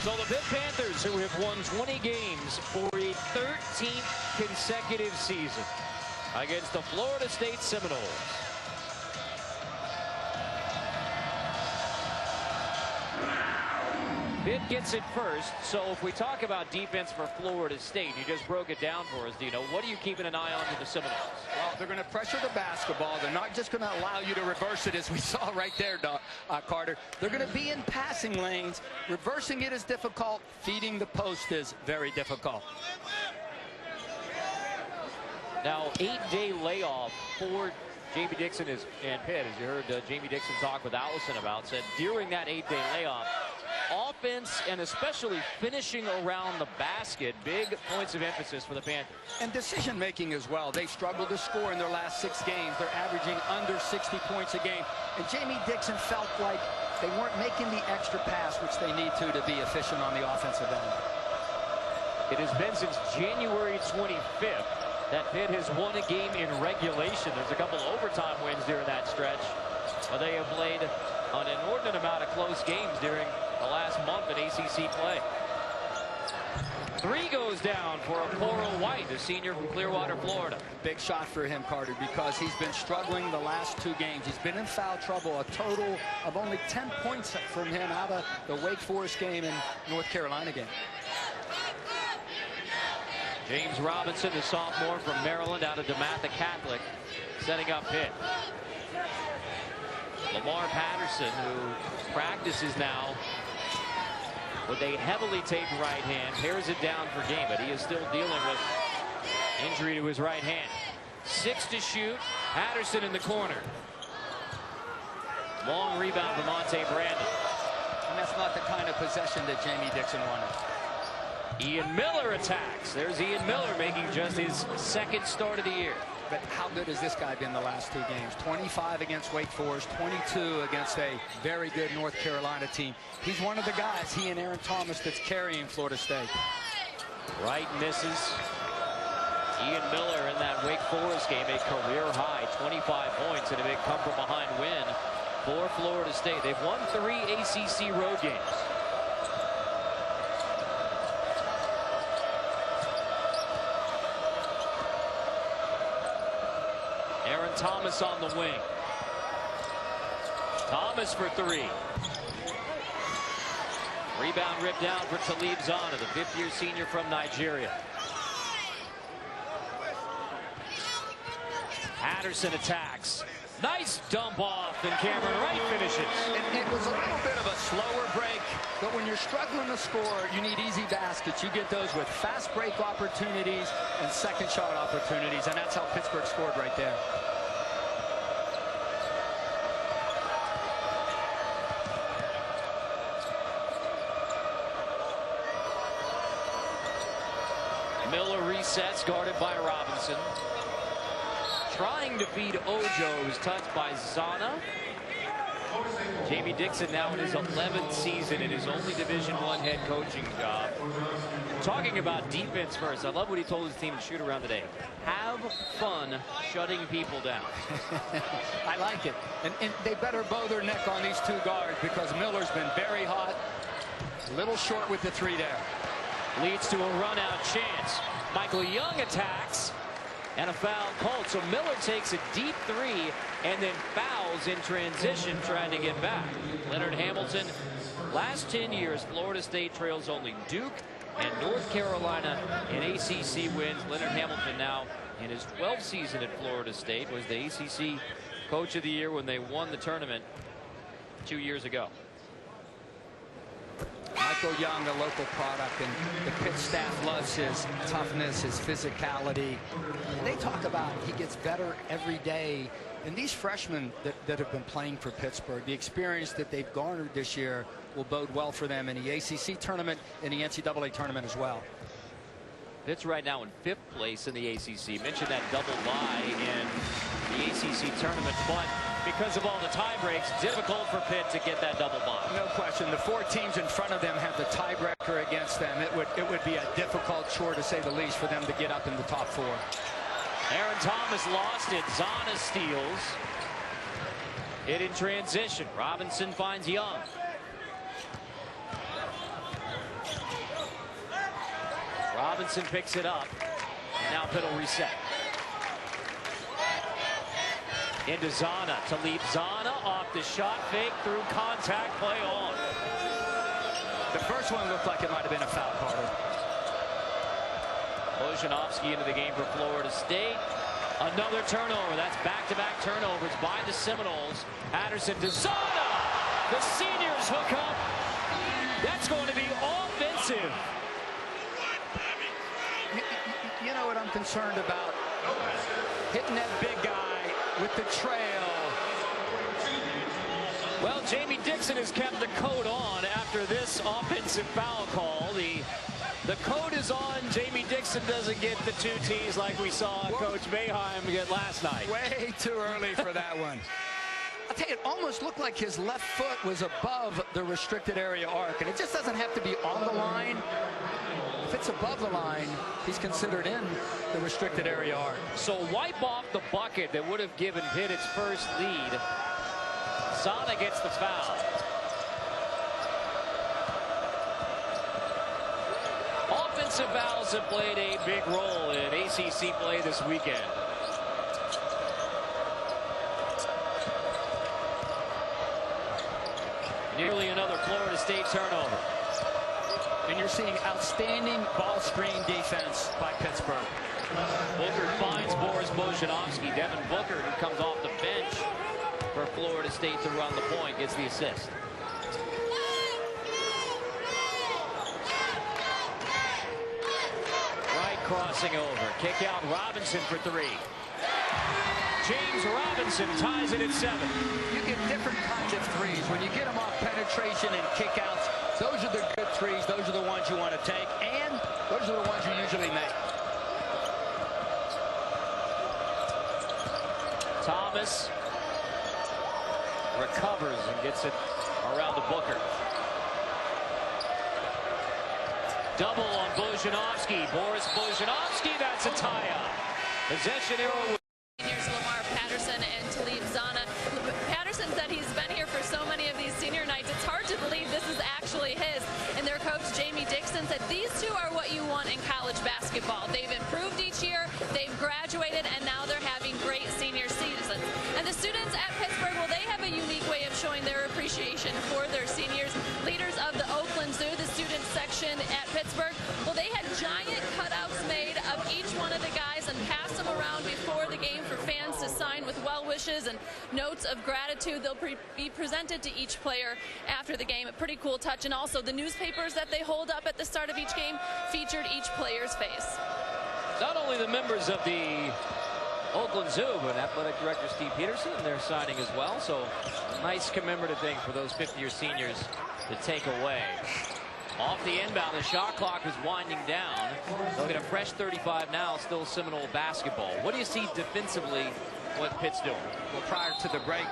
So the Pitt Panthers, who have won 20 games for a 13th consecutive season against the Florida State Seminoles. Pitt gets it first. So if we talk about defense for Florida State, you just broke it down for us, Dino. What are you keeping an eye on with the Seminoles? Well, they're going to pressure the basketball. They're not just going to allow you to reverse it, as we saw right there, Carter. They're going to be in passing lanes. Reversing it is difficult. Feeding the post is very difficult. Now, 8-day layoff for Jamie Dixon and Pitt, as you heard Jamie Dixon talk with Allison about, said during that 8-day layoff, offense and especially finishing around the basket, big points of emphasis for the Panthers. And decision making as well. They struggled to score in their last 6 games. They're averaging under 60 points a game. And Jamie Dixon felt like they weren't making the extra pass, which they need to be efficient on the offensive end. It has been since January 25th that Pitt has won a game in regulation. There's a couple overtime wins during that stretch, but they have played an inordinate amount of close games during the last month in ACC play. 3 goes down for Okoro White, a senior from Clearwater, Florida. Big shot for him, Carter, because he's been struggling the last 2 games. He's been in foul trouble, a total of only 10 points from him out of the Wake Forest game and North Carolina game. James Robinson, the sophomore from Maryland, out of DeMatha Catholic, setting up Pitt. Lamar Patterson, who practices now with a heavily taped right hand, tears it down for game, but he is still dealing with injury to his right hand. 6 to shoot. Patterson in the corner. Long rebound for Monte Brandon. And that's not the kind of possession that Jamie Dixon wanted. Ian Miller attacks. There's Ian Miller making just his 2nd start of the year. But how good has this guy been the last 2 games? 25 against Wake Forest, 22 against a very good North Carolina team. He's one of the guys, he and Aaron Thomas, that's carrying Florida State. Wright misses. Ian Miller in that Wake Forest game, a career high 25 points and a big come from behind win for Florida State. They've won 3 ACC road games. Aaron Thomas on the wing. Thomas for 3. Rebound ripped down for Talib Zana, the 5th-year senior from Nigeria. Patterson attacks. Nice dump off, and Cameron Wright finishes. It was a little bit of a slower break, but when you're struggling to score, you need easy baskets. You get those with fast break opportunities and second shot opportunities, and that's how Pittsburgh scored right there. Miller resets, guarded by Robinson. Trying to feed Ojo, who's touched by Zana. Jamie Dixon now in his 11th season in his only Division I head coaching job. Talking about defense first, I love what he told his team to shoot around today. Have fun shutting people down. I like it. And they better bow their neck on these 2 guards because Miller's been very hot. A little short with the 3 there. Leads to a run-out chance. Michael Young attacks, and a foul called. So Miller takes a deep 3 and then fouls in transition trying to get back. Leonard Hamilton, last 10 years, Florida State trails only Duke and North Carolina in ACC wins. Leonard Hamilton now in his 12th season at Florida State was the ACC Coach of the Year when they won the tournament 2 years ago. Michael Young, a local product, and the Pitt staff loves his toughness, his physicality. They talk about he gets better every day. And these freshmen that have been playing for Pittsburgh, the experience that they've garnered this year will bode well for them in the ACC tournament and the NCAA tournament as well. Pitt's right now in 5th place in the ACC. Mentioned that double bye in the ACC tournament, but because of all the tie breaks, difficult for Pitt to get that double bye. No question. The 4 teams in front of them have the tiebreaker against them. It would be a difficult chore, to say the least, for them to get up in the top 4. Aaron Thomas lost it. Zana steals. Hit in transition. Robinson finds Young. Robinson picks it up. Now Pitt will reset. Into Zana to leap. Zana off the shot fake through contact, play on. The first one looked like it might have been a foul, Carter. Bojanovski into the game for Florida State. Another turnover. That's back-to-back turnovers by the Seminoles. Patterson to Zana. The seniors hook up. That's going to be offensive. You know what I'm concerned about? Hitting that big guy with the trail. Well, Jamie Dixon has kept the coat on after this offensive foul call. The coat is on. Jamie Dixon doesn't get the 2 T's like we saw Coach Boeheim get last night. Way too early for that one. I'll tell you, it almost looked like his left foot was above the restricted area arc, and it just doesn't have to be on the line. If it's above the line, he's considered in the restricted area arc. So wipe off the bucket that would have given Pitt its first lead. Zana gets the foul. Offensive fouls have played a big role in ACC play this weekend. Nearly another Florida State turnover. And you're seeing outstanding ball screen defense by Pittsburgh. Booker finds Boris Bojanovski. Devin Booker, who comes off the bench for Florida State to run the point, gets the assist. Right crossing over. Kick out Robinson for 3. James Robinson ties it at 7. You get different kinds of threes. When you get them off penetration and kickouts, those are the good threes. Those are the ones you want to take, and those are the ones you usually make. Thomas recovers and gets it around to Booker. Double on Bojanovski. Boris Bojanovski, that's a tie-up. Possession arrow. Here's Lamar Patterson and Talib Zana. Patterson said he's been here for so many of these senior nights, it's hard to believe this is actually his. And their coach, Jamie Dixon, said these two are what you want in college basketball. They've improved each year, they've graduated, and now they're having great senior seasons. And the students at Pittsburgh, well, they have a unique way of showing their appreciation for their seniors. Leaders of the Oakland Zoo, the student section at Pittsburgh, well, they had giant cutouts made of each one of the guys and passed them around before the game for fans to sign with well wishes and notes of gratitude. They'll be presented to each player after the game. A pretty cool touch. And also the newspapers that they hold up at the start of each game featured each player's face. Not only the members of the Oakland Zoo, but athletic director Steve Peterson, they're signing as well. So nice commemorative thing for those 50-year seniors to take away. Off the inbound, the shot clock is winding down. They'll get a fresh 35 now, still Seminole basketball. What do you see defensively, what Pitt's doing? Well, prior to the break,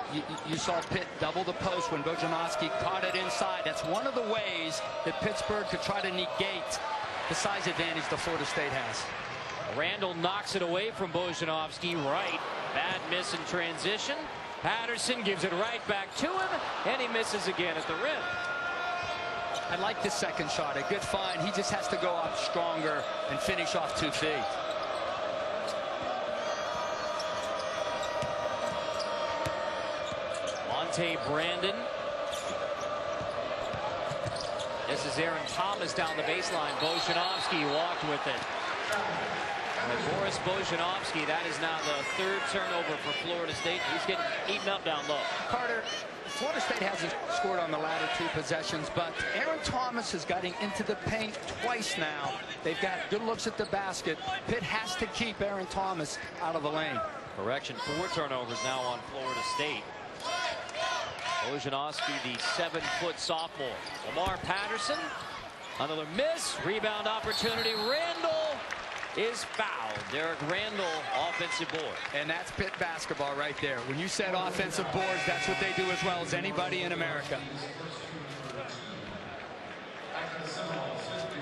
you saw Pitt double the post when Bojanovski caught it inside. That's one of the ways that Pittsburgh could try to negate the size advantage that Florida State has. Randall knocks it away from Bojanovski, right. Bad miss in transition. Patterson gives it right back to him, and he misses again at the rim. I like the second shot. A good find. He just has to go up stronger and finish off 2 feet. Monte Brandon. This is Aaron Thomas down the baseline. Bojanovski walked with it. And Boris Bojanovski, that is now the 3rd turnover for Florida State. He's getting eaten up down low. Carter, Florida State hasn't scored on the latter 2 possessions, but Aaron Thomas is getting into the paint twice now. They've got good looks at the basket. Pitt has to keep Aaron Thomas out of the lane. Correction, 4 turnovers now on Florida State. Bojanovski, the 7-foot sophomore. Lamar Patterson, another miss. Rebound opportunity. Randall is fouled. Derek Randall, offensive board. And that's Pitt basketball right there. When you said offensive boards, that's what they do as well as anybody in America.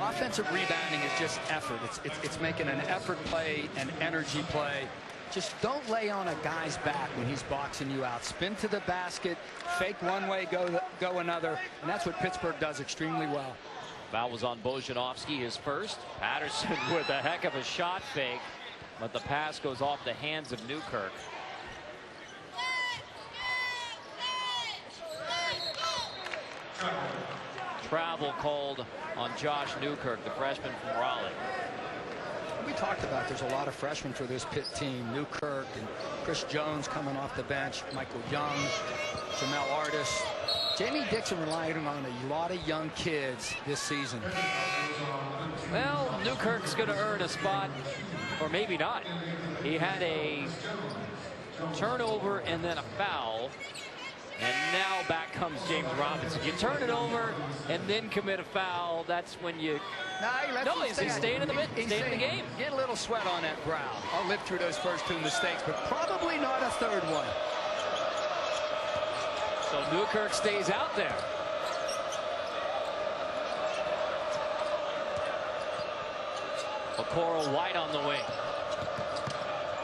Offensive rebounding is just effort. It's making an effort play, an energy play. Just don't lay on a guy's back when he's boxing you out. Spin to the basket, fake one way, go another, and that's what Pittsburgh does extremely well. Foul was on Bojanovsky, his first. Patterson with a heck of a shot fake, but the pass goes off the hands of Newkirk. Travel called on Josh Newkirk, the freshman from Raleigh. We talked about there's a lot of freshmen for this Pitt team. Newkirk and Chris Jones coming off the bench. Michael Young, Jamel Artis. Jamie Dixon relying on a lot of young kids this season. Well, Newkirk's going to earn a spot, or maybe not. He had a turnover and then a foul. And now back comes James Robinson. You turn it over and then commit a foul. That's when you. No, he's staying in the game. Get a little sweat on that brow. I'll live through those first 2 mistakes, but probably not a third one. So Newkirk stays out there. Okoro White on the wing.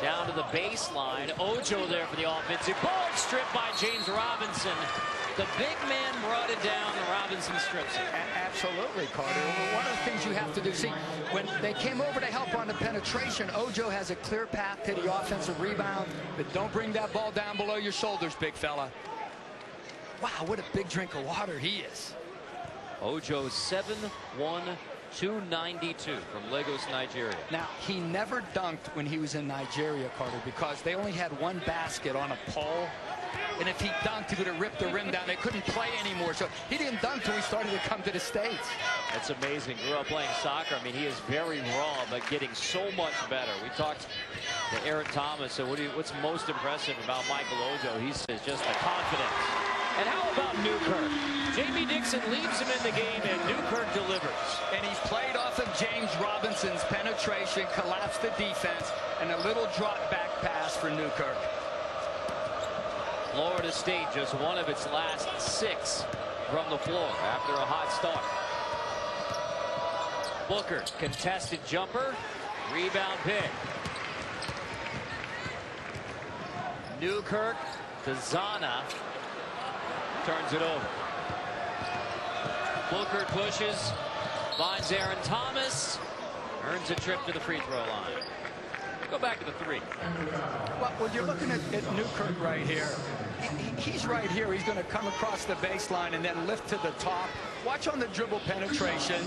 Down to the baseline. Ojo there for the offensive board. Stripped by James Robinson. The big man brought it down. Robinson strips it. Absolutely, Carter. One of the things you have to do, see, when they came over to help on the penetration, Ojo has a clear path to the offensive rebound, but don't bring that ball down below your shoulders, big fella. Wow, what a big drink of water he is. Ojo 7'1", 292 from Lagos, Nigeria. Now, he never dunked when he was in Nigeria, Carter, because they only had one basket on a pole. And if he dunked, he would have ripped the rim down. They couldn't play anymore. So he didn't dunk till he started to come to the States. That's amazing. Grew up playing soccer. I mean, he is very raw, but getting so much better. We talked to Aaron Thomas. So what's most impressive about Michael Ojo? He says just the confidence. And how about Newkirk? Jamie Dixon leaves him in the game, and Newkirk delivers. And he's played off of James Robinson's penetration, collapsed the defense, and a little drop back pass for Newkirk. Florida State just one of its last 6 from the floor after a hot start. Booker, contested jumper, rebound pick. Newkirk to Zana, turns it over. Booker pushes, finds Aaron Thomas, earns a trip to the free throw line. Go back to the 3. Well, when you're looking at Newkirk right here, he's right here. He's going to come across the baseline and then lift to the top. Watch on the dribble penetration.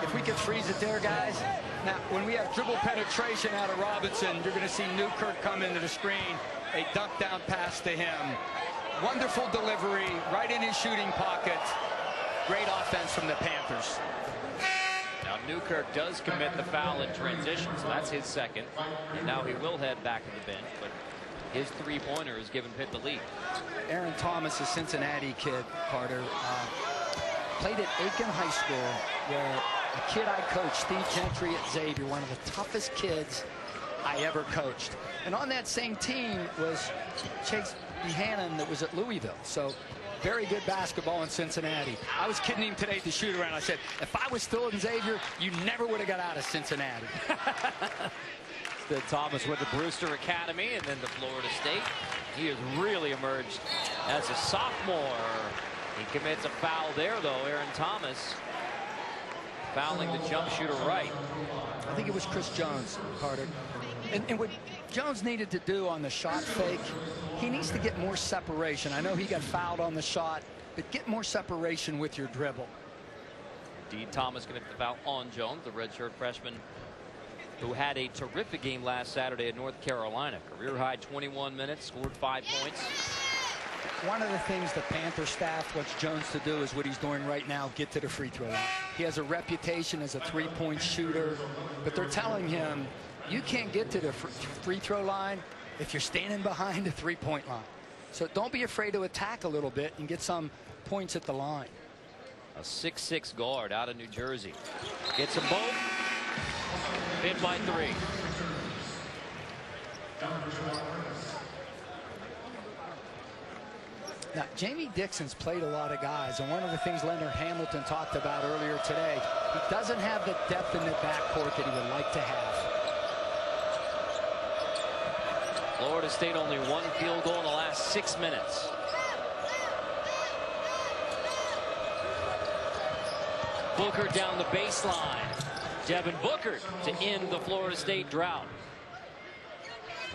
If we could freeze it there, guys. Now, when we have dribble penetration out of Robinson, you're going to see Newkirk come into the screen. A dunk down pass to him. Wonderful delivery, right in his shooting pocket. Great offense from the Panthers. Now Newkirk does commit the foul in transition, so that's his second. And now he will head back to the bench, but his three-pointer has given Pitt the lead. Aaron Thomas, a Cincinnati kid, Carter, played at Aiken High School, where a kid I coached, Steve Gentry at Xavier, one of the toughest kids I ever coached. And on that same team was Chase Buchanan that was at Louisville. So very good basketball in Cincinnati. I was kidding him today at the shoot around. I said, if I was still in Xavier, you never would have got out of Cincinnati. Then Thomas went to Brewster Academy and then to Florida State. He has really emerged as a sophomore. He commits a foul there, though. Aaron Thomas fouling the jump shooter right. I think it was Chris Jones, Carter. And what Jones needed to do on the shot fake, he needs to get more separation. I know he got fouled on the shot, but get more separation with your dribble. Indeed, Thomas going to get the foul on Jones, the redshirt freshman who had a terrific game last Saturday at North Carolina. Career high 21 minutes, scored 5 points. One of the things the Panther staff wants Jones to do is what he's doing right now, get to the free throw line. He has a reputation as a three-point shooter, but they're telling him you can't get to the free throw line if you're standing behind the three-point line. So don't be afraid to attack a little bit and get some points at the line. A 6'6" guard out of New Jersey. Gets them both. Hit by 3. Now, Jamie Dixon's played a lot of guys, and one of the things Leonard Hamilton talked about earlier today, he doesn't have the depth in the backcourt that he would like to have. Florida State only 1 field goal in the last 6 minutes. Booker down the baseline. Devin Booker to end the Florida State drought.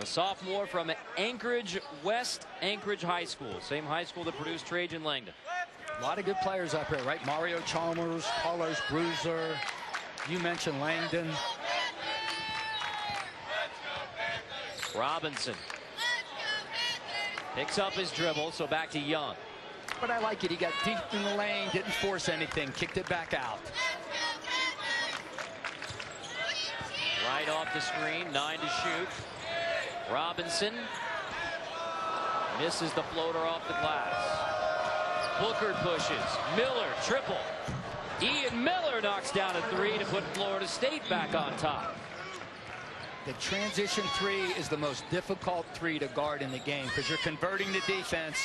A sophomore from Anchorage West Anchorage High School. Same high school that produced Trajan Langdon. A lot of good players up here, right? Mario Chalmers, Carlos Bruiser. You mentioned Langdon. Robinson picks up his dribble, so back to Young. But I like it. He got deep in the lane, didn't force anything, kicked it back out. Right off the screen, 9 to shoot. Robinson misses the floater off the glass. Booker pushes. Miller triple. Ian Miller knocks down a 3 to put Florida State back on top. The transition 3 is the most difficult 3 to guard in the game because you're converting the defense.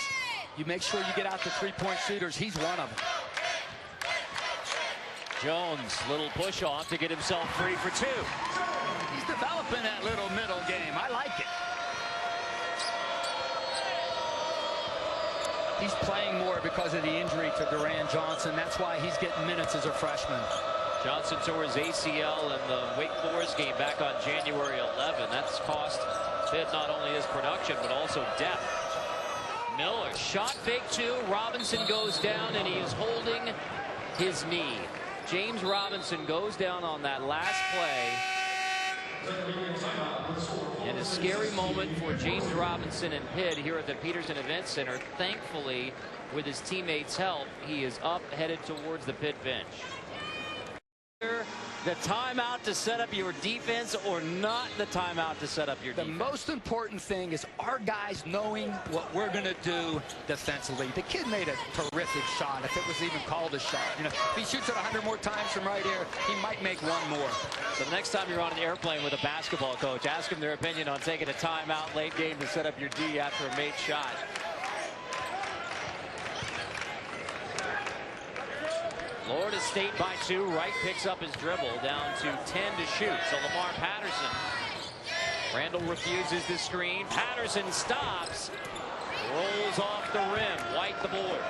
You make sure you get out the three-point shooters. He's one of them. Jones, little push off to get himself free for 2. He's developing that little middle game. I like it. He's playing more because of the injury to Duran Johnson. That's why he's getting minutes as a freshman. Johnson tore his ACL in the Wake Forest game back on January 11. That's cost Pitt not only his production, but also depth. Miller, shot fake 2. Robinson goes down, and he is holding his knee. James Robinson goes down on that last play. In a scary moment for James Robinson and Pitt here at the Peterson Event Center. Thankfully, with his teammates' help, he is up, headed towards the Pitt bench. The timeout to set up your defense or not the timeout to set up your defense? The most important thing is our guys knowing what we're going to do defensively. The kid made a terrific shot, if it was even called a shot. You know, if he shoots it 100 more times from right here, he might make one more. So the next time you're on an airplane with a basketball coach, ask them their opinion on taking a timeout late game to set up your D after a made shot. Florida State by 2. Wright picks up his dribble down to 10 to shoot. So Lamar Patterson. Randall refuses the screen. Patterson stops. Rolls off the rim. White the board.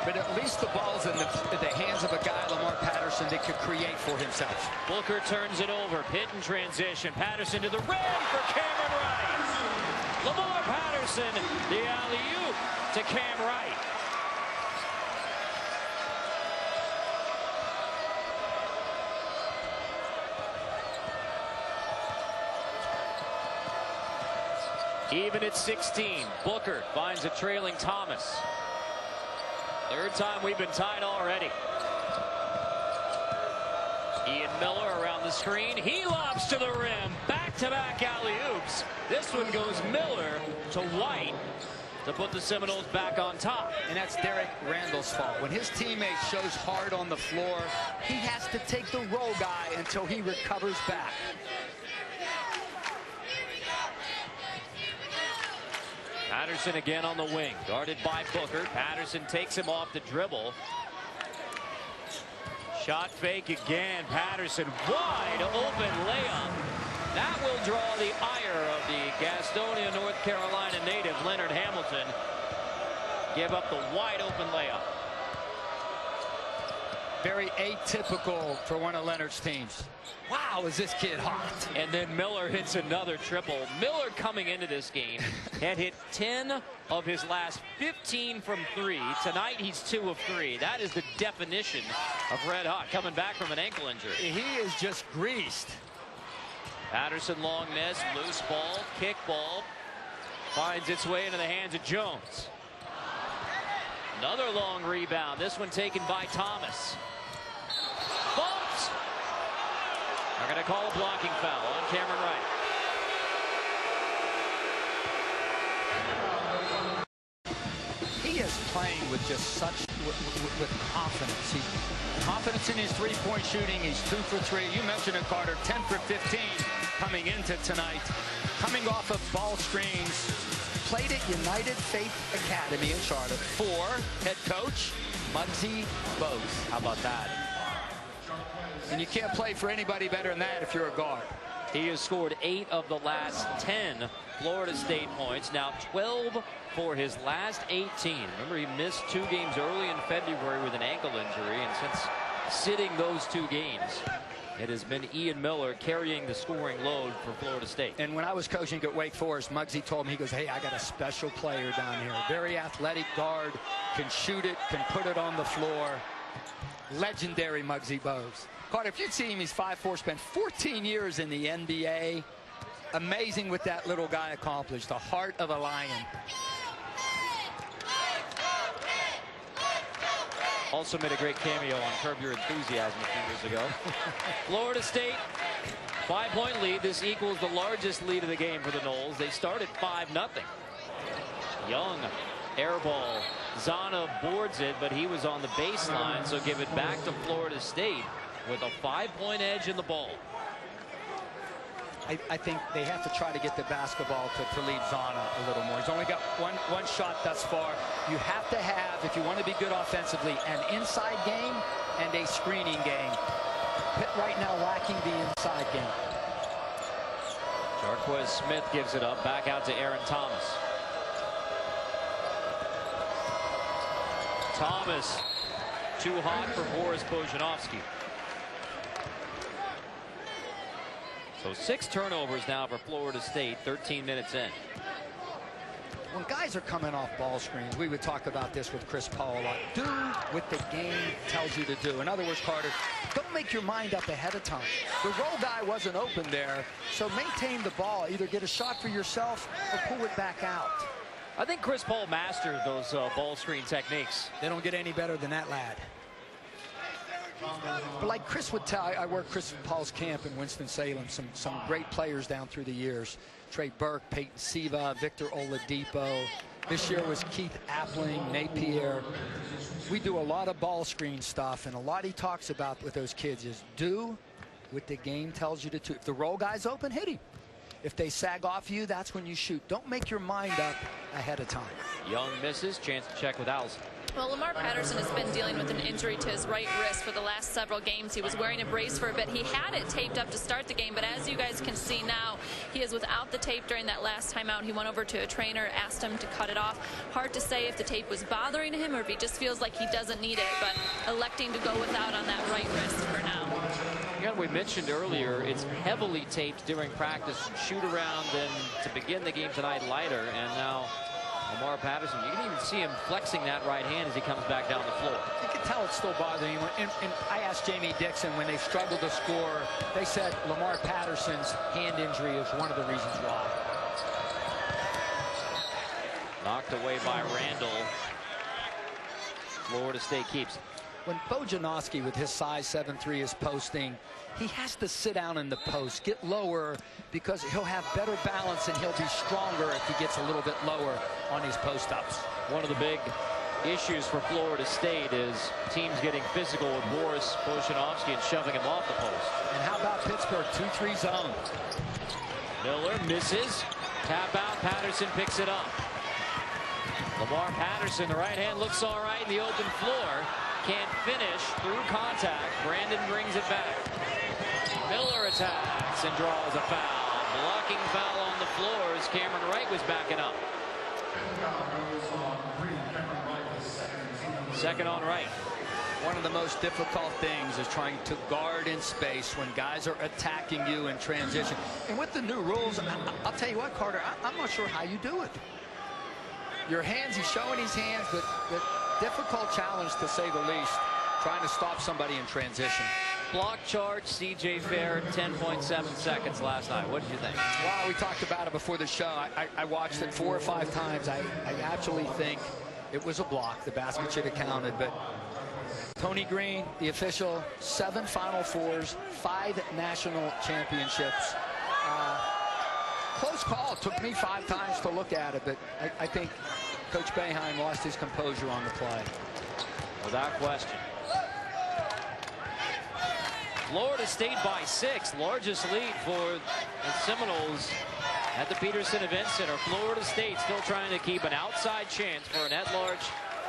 But at least the ball's in the hands of a guy, Lamar Patterson, that could create for himself. Booker turns it over. Pitt in transition. Patterson to the rim for Cameron Wright. Lamar Patterson, the alley-oop to Cam Wright. Even at 16, Booker finds a trailing Thomas. Third time we've been tied already. Ian Miller around the screen. He lobs to the rim. Back-to-back alley-oops. This one goes Miller to White to put the Seminoles back on top. And that's Derek Randall's fault. When his teammate shows hard on the floor, he has to take the roll guy until he recovers back. Patterson again on the wing, guarded by Booker. Patterson takes him off the dribble. Shot fake again. Patterson, wide open layup. That will draw the ire of the Gastonia, North Carolina native, Leonard Hamilton. Give up the wide open layup. Very atypical for one of Leonard's teams. Wow, is this kid hot. And then Miller hits another triple. Miller coming into this game had hit 10 of his last 15 from 3. Tonight he's 2 of 3. That is the definition of red hot, coming back from an ankle injury. He is just greased. Patterson long miss, loose ball, kick ball. Finds its way into the hands of Jones. Another long rebound, this one taken by Thomas. Bumps! They're going to call a blocking foul on Cameron Wright. He is playing with just such with confidence. Confidence in his three-point shooting. He's 2 for 3. You mentioned it, Carter. 10 for 15 coming into tonight. Coming off of ball screens. Played at United Faith Academy in Charlotte for head coach Muggsy Bogues. How about that? And you can't play for anybody better than that if you're a guard. He has scored 8 of the last 10 Florida State points. Now 12 for his last 18. Remember, he missed 2 games early in February with an ankle injury, and since sitting those 2 games. It has been Ian Miller carrying the scoring load for Florida State. And when I was coaching at Wake Forest, Muggsy told me, he goes, hey, I got a special player down here. Very athletic guard, can shoot it, can put it on the floor. Legendary Muggsy Bogues. Carter, if you'd seen him, he's 5'4", spent 14 years in the NBA. Amazing what that little guy accomplished. The heart of a lion. Also made a great cameo on Curb Your Enthusiasm a few years ago. Florida State, 5-point lead. This equals the largest lead of the game for the Noles. They started 5-0. Young, air ball. Zana boards it, but he was on the baseline, so give it back to Florida State with a 5-point edge in the ball. I think they have to try to get the basketball to lead Zana a little more. He's only got one shot thus far. You have to have, if you want to be good offensively, an inside game and a screening game. Pitt right now lacking the inside game. Jarquez Smith gives it up, back out to Aaron Thomas. Thomas, too hot for Boris Bojanovsky. So 6 turnovers now for Florida State, 13 minutes in. When guys are coming off ball screens, we would talk about this with Chris Paul a lot. Do what the game tells you to do. In other words, Carter, don't make your mind up ahead of time. The roll guy wasn't open there, so maintain the ball. Either get a shot for yourself or pull it back out. I think Chris Paul mastered those ball screen techniques. They don't get any better than that lad. But like Chris would tell, I worked Chris Paul's camp in Winston-Salem. Some great players down through the years. Trey Burke, Peyton Siva, Victor Oladipo. This year was Keith Appling, Napier. We do a lot of ball screen stuff, and a lot he talks about with those kids is do what the game tells you to do. If the roll guy's open, hit him. If they sag off you, that's when you shoot. Don't make your mind up ahead of time. Young misses, chance to check with Allison. Well, Lamar Patterson has been dealing with an injury to his right wrist for the last several games. He was wearing a brace for a bit. He had it taped up to start the game, but as you guys can see now, he is without the tape during that last timeout. He went over to a trainer, asked him to cut it off. Hard to say if the tape was bothering him or if he just feels like he doesn't need it, but electing to go without on that right wrist for now. Again, we mentioned earlier, it's heavily taped during practice, shoot around, and to begin the game tonight, lighter, and now Lamar Patterson, you can even see him flexing that right hand as he comes back down the floor. You can tell it's still bothering him. And I asked Jamie Dixon when they struggled to score, they said Lamar Patterson's hand injury is one of the reasons why. Knocked away by Randall. Florida State keeps it. When Bojanovsky with his size 7'3" is posting, he has to sit down in the post, get lower, because he'll have better balance and he'll be stronger if he gets a little bit lower on his post-ups. One of the big issues for Florida State is teams getting physical with Boris Bojanovsky and shoving him off the post. And how about Pittsburgh, 2-3 zone? Miller misses. Tap out. Patterson picks it up. Lamar Patterson, the right hand looks all right in the open floor. Can't finish through contact. Brandon brings it back. Miller attacks and draws a foul. Blocking foul on the floor as Cameron Wright was backing up. Second on Wright. One of the most difficult things is trying to guard in space when guys are attacking you in transition. And with the new rules, I'll tell you what, Carter, I'm not sure how you do it. Your hands, he's showing his hands, but difficult challenge to say the least, trying to stop somebody in transition. Block charge, C.J. Fair, 10.7 seconds last night. What did you think? Well, we talked about it before the show. I watched it 4 or 5 times. I actually think it was a block. The basket should have counted, but Tony Green, the official, 7 Final Fours, 5 national championships. Close call. It took me 5 times to look at it, but I think Coach Boeheim lost his composure on the play. Without question. Florida State by 6, largest lead for the Seminoles at the Peterson Event Center. Florida State still trying to keep an outside chance for an at-large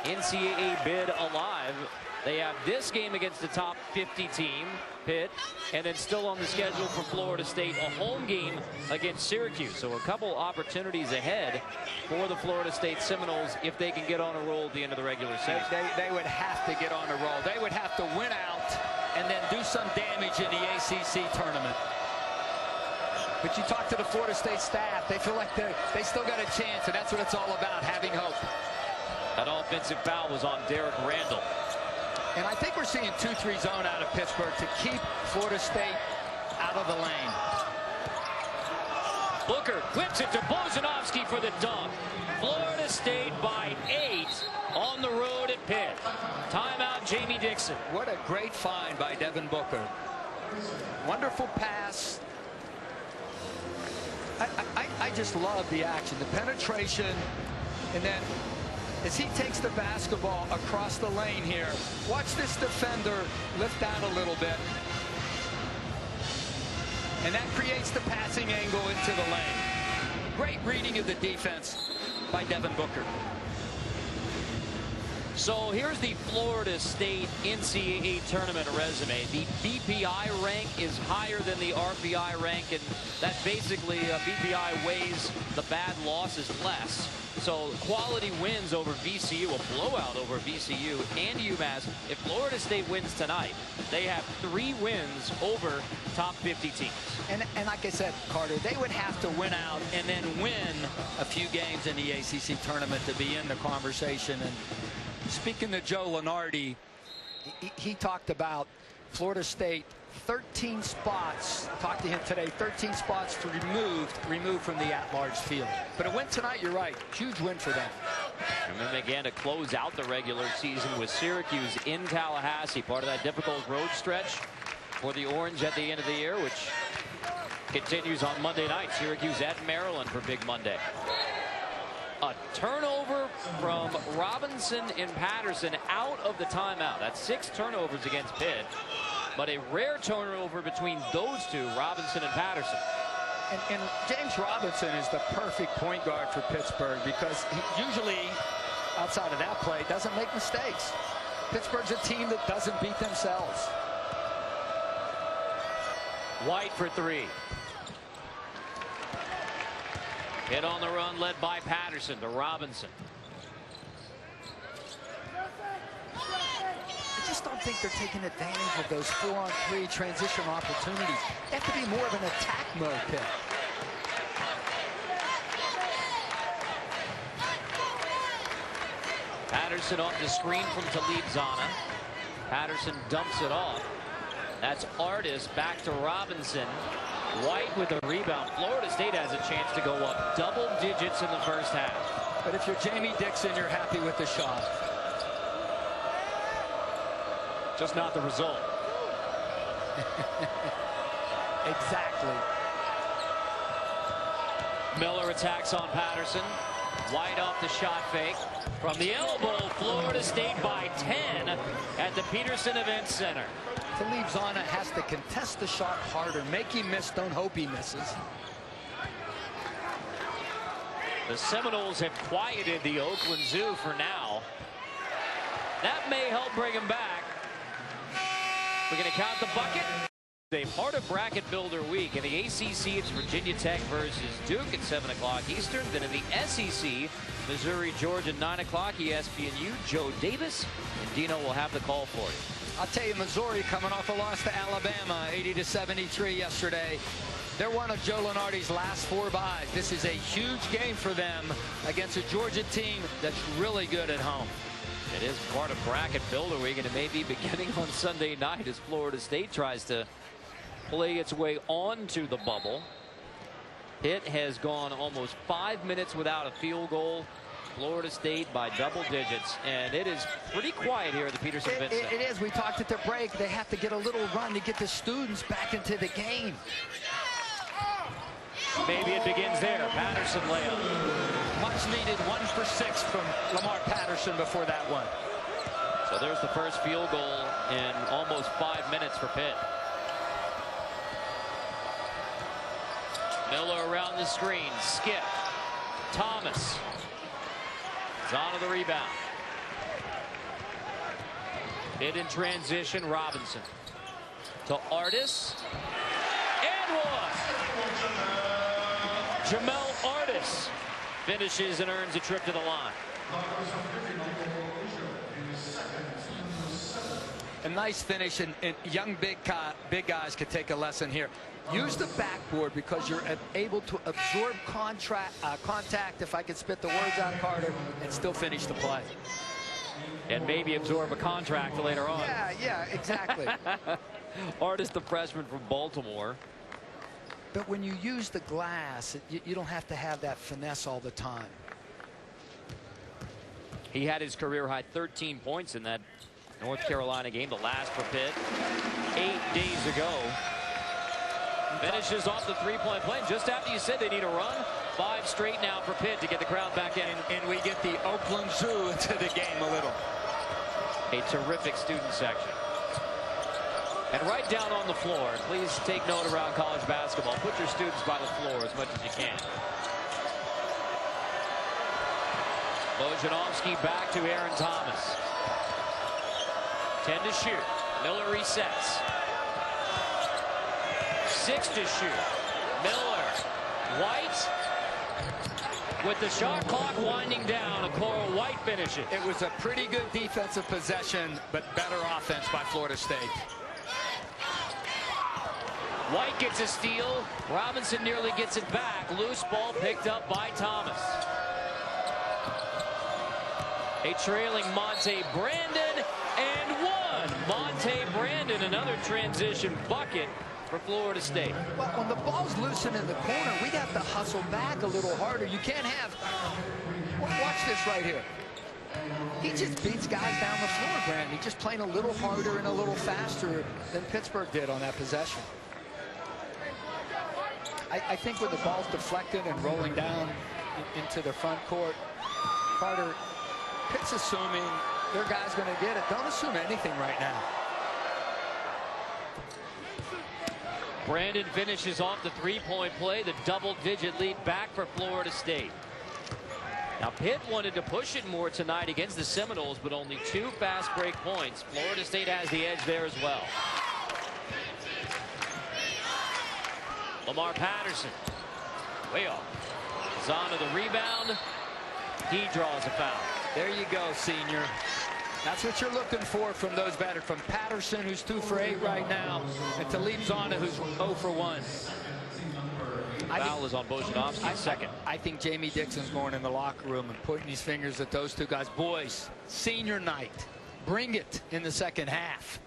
NCAA bid alive. They have this game against the top 50 team, Pitt, and then still on the schedule for Florida State, a home game against Syracuse. So a couple opportunities ahead for the Florida State Seminoles if they can get on a roll at the end of the regular season. They would have to get on a roll. They would have to win out and then do some damage in the ACC tournament. But you talk to the Florida State staff, they feel like they still got a chance, and that's what it's all about, having hope. That offensive foul was on Derek Randall. And I think we're seeing 2-3 zone out of Pittsburgh to keep Florida State out of the lane. Booker whips it to Bozanovsky for the dunk. Florida State by 8 on the road at Pitt. Timeout, Jamie Dixon. What a great find by Devin Booker. Wonderful pass. I just love the action, the penetration, and then as he takes the basketball across the lane here, watch this defender lift out a little bit, and that creates the passing angle into the lane. Great reading of the defense by Devin Booker. So here's the Florida State NCAA tournament resume. The BPI rank is higher than the RPI rank, and that basically BPI weighs the bad losses less. So quality wins over VCU, a blowout over VCU and UMass. If Florida State wins tonight, they have 3 wins over top 50 teams. And like I said, Carter, they would have to win out and then win a few games in the ACC tournament to be in the conversation. And speaking to Joe Lunardi, he talked about Florida State 13 spots. Talked to him today. 13 spots removed from the at-large field. But a win tonight, you're right. Huge win for them. And then again to close out the regular season with Syracuse in Tallahassee, part of that difficult road stretch for the Orange at the end of the year, which continues on Monday night. Syracuse at Maryland for Big Monday. A turnover from Robinson and Patterson out of the timeout. That's 6 turnovers against Pitt, but a rare turnover between those two, Robinson and Patterson. And James Robinson is the perfect point guard for Pittsburgh because he usually, outside of that play, doesn't make mistakes. Pittsburgh's a team that doesn't beat themselves. White for 3. Hit on the run led by Patterson to Robinson. I just don't think they're taking advantage of those 4-on-3 transition opportunities. They have to be more of an attack mode pick. Patterson off the screen from Talib Zana. Patterson dumps it off. That's Artis back to Robinson. White with a rebound. Florida State has a chance to go up double digits in the first half. But if you're Jamie Dixon, you're happy with the shot. Just not the result. Exactly. Miller attacks on Patterson. White off the shot fake. From the elbow, Florida State by 10 at the Peterson Event Center. Talib Zana has to contest the shot harder. Make him miss, don't hope he misses. The Seminoles have quieted the Oakland Zoo for now. That may help bring him back. We're going to count the bucket. A part of Bracket Builder Week. In the ACC, it's Virginia Tech versus Duke at 7 o'clock Eastern. Then in the SEC, Missouri, Georgia, 9 o'clock. ESPNU, Joe Davis and Dino will have the call for you. I'll tell you, Missouri coming off a loss to Alabama, 80-73 yesterday. They're one of Joe Lunardi's last 4 byes. This is a huge game for them against a Georgia team that's really good at home. It is part of Bracket Builder Week, and it may be beginning on Sunday night as Florida State tries to play its way onto the bubble. Pitt has gone almost 5 minutes without a field goal. Florida State by double digits, and it is pretty quiet here at the Peterson Event Center. It is. We talked at the break. They have to get a little run to get the students back into the game. Maybe it begins there. Patterson layup. Much needed 1 for 6 from Lamar Patterson before that one. So there's the first field goal in almost 5 minutes for Pitt. Miller around the screen. Skip. Thomas. Zana the rebound. Pitt in transition. Robinson to Artis. And one. Jamel Artis finishes and earns a trip to the line. a nice finish, and young big guys could take a lesson here. Use the backboard because you're able to absorb contact, if I could spit the words out, Carter, and still finish the play. And maybe absorb a contract later on. Yeah, exactly. Artist, the freshman from Baltimore. But when you use the glass, you don't have to have that finesse all the time. He had his career-high 13 points in that North Carolina game, the last for Pitt, 8 days ago. Finishes off the three-point play. Just after you said they need a run, 5 straight now for Pitt to get the crowd back in. And we get the Oakland Zoo into the game a little. A terrific student section. And right down on the floor, please take note around college basketball. Put your students by the floor as much as you can. Bojanovsky back to Aaron Thomas. 10 to shoot. Miller resets. 6 to shoot. Miller. White. With the shot clock winding down, Coral White finishes. It was a pretty good defensive possession, but better offense by Florida State. White gets a steal. Robinson nearly gets it back. Loose ball picked up by Thomas. A trailing Monte Brandon and one. Monte Brandon, another transition bucket for Florida State. Well, when the ball's loosened in the corner, we have to hustle back a little harder. You can't have... Watch this right here. He just beats guys down the floor, Grant. He's just playing a little harder and a little faster than Pittsburgh did on that possession. I think when the ball's deflected and rolling down into the front court, Carter, Pitt's assuming their guy's going to get it. Don't assume anything right now. Brandon finishes off the three-point play, the double-digit lead back for Florida State. Now, Pitt wanted to push it more tonight against the Seminoles, but only 2 fast break points. Florida State has the edge there as well. Lamar Patterson, way off. Zana the rebound. He draws a foul. There you go, senior. That's what you're looking for from those batters. From Patterson, who's 2 for 8 right now, and Talib Zana, who's 0 for 1. Foul is on Bojanovsky, second. I think Jamie Dixon's going in the locker room and pointing his fingers at those 2 guys. Boys, senior night. Bring it in the second half.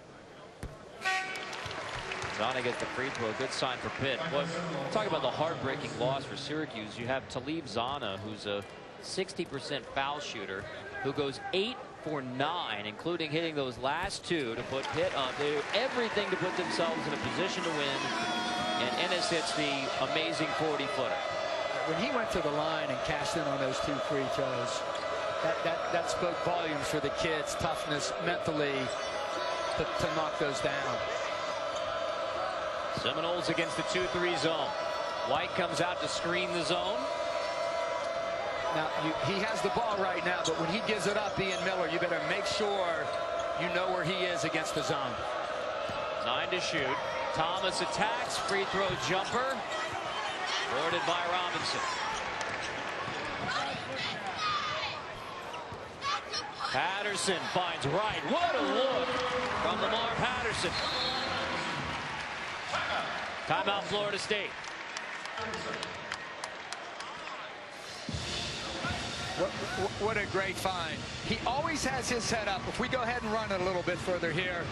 Zana gets the free throw. Good sign for Pitt. Well, talk about the heartbreaking loss for Syracuse. You have Talib Zana, who's a 60% foul shooter, who goes 8 for 9, including hitting those last 2 to put Pitt on. They do everything to put themselves in a position to win. And Ennis hits the amazing 40-footer. When he went to the line and cashed in on those 2 free throws, that spoke volumes for the kids' toughness mentally to knock those down. Seminoles against the 2-3 zone. White comes out to screen the zone. Now, he has the ball right now, but when he gives it up, Ian Miller, you better make sure you know where he is against the zone. 9 to shoot. Thomas attacks. Free throw jumper. Boarded by Robinson. Patterson finds Wright. What a look from Lamar Patterson. Timeout, Florida State. What a great find. He always has his head up. If we go ahead and run it a little bit further here.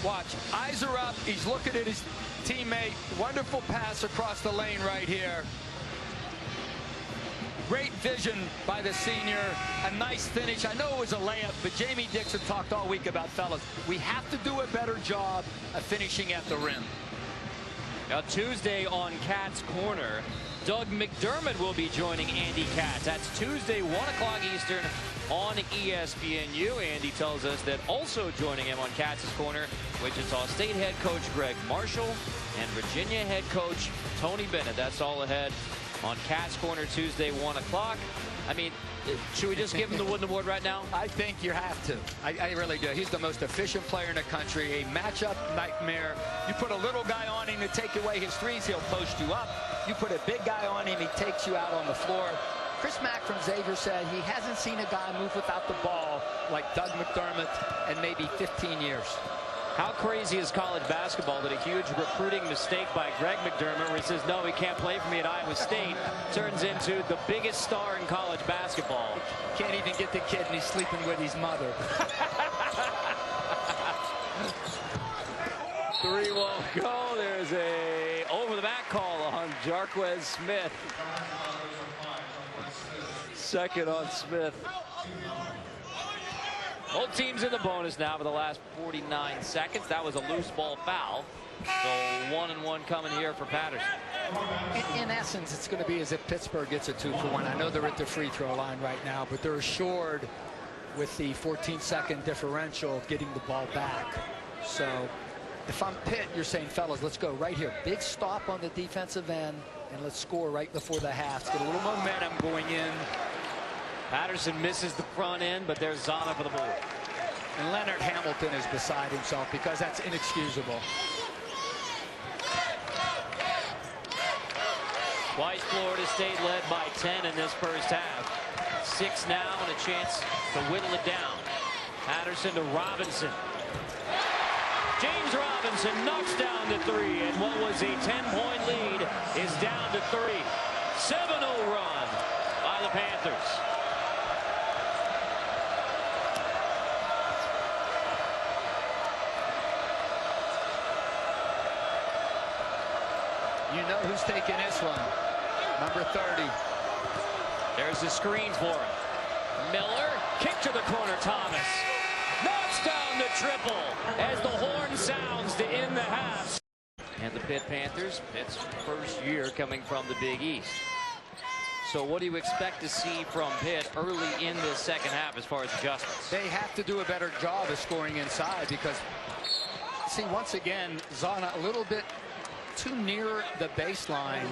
Watch. Eyes are up. He's looking at his teammate. Wonderful pass across the lane right here. Great vision by the senior. A nice finish. I know it was a layup, but Jamie Dixon talked all week about, fellas, we have to do a better job of finishing at the rim. Now, Tuesday on Katz Corner, Doug McDermott will be joining Andy Katz. That's Tuesday, 1 o'clock Eastern on ESPNU. Andy tells us that also joining him on Katz's Corner, Wichita State head coach Greg Marshall and Virginia head coach Tony Bennett. That's all ahead on Katz Corner Tuesday, 1 o'clock. I mean, should we just give him the Wooden Award right now? I think you have to. I really do. He's the most efficient player in the country, a matchup nightmare. You put a little guy on him to take away his threes, he'll post you up. You put a big guy on him, he takes you out on the floor. Chris Mack from Xavier said he hasn't seen a guy move without the ball like Doug McDermott and maybe 15 years. How crazy is college basketball that a huge recruiting mistake by Greg McDermott, where he says, no, he can't play for me at Iowa State, turns into the biggest star in college basketball. Can't even get the kid, and he's sleeping with his mother. Three won't go. There's a over-the-back call on Jarquez Smith. Second on Smith. Both teams in the bonus now for the last 49 seconds. That was a loose ball foul. So 1-and-1 coming here for Patterson. In essence, it's going to be as if Pittsburgh gets a 2-for-1. I know they're at the free throw line right now, but they're assured with the 14-second differential of getting the ball back. So if I'm Pitt, you're saying, fellas, let's go right here. Big stop on the defensive end, and let's score right before the half. Let's get a little momentum going in. Patterson misses the front end, but there's Zana for the board. And Leonard Hamilton is beside himself because that's inexcusable. Twice Florida State led by 10 in this first half. 6 now and a chance to whittle it down. Patterson to Robinson. James Robinson knocks down the 3, and what was a 10-point lead is down to 3. 7-0 run by the Panthers. You know who's taking this one. Number 30. There's the screen for him. Miller, kick to the corner, Thomas. Knocks down the triple as the horn sounds to end the half. And the Pitt Panthers, Pitt's first year coming from the Big East. So what do you expect to see from Pitt early in this second half as far as adjustments? They have to do a better job of scoring inside because, see, once again, Zana a little bit too near the baseline,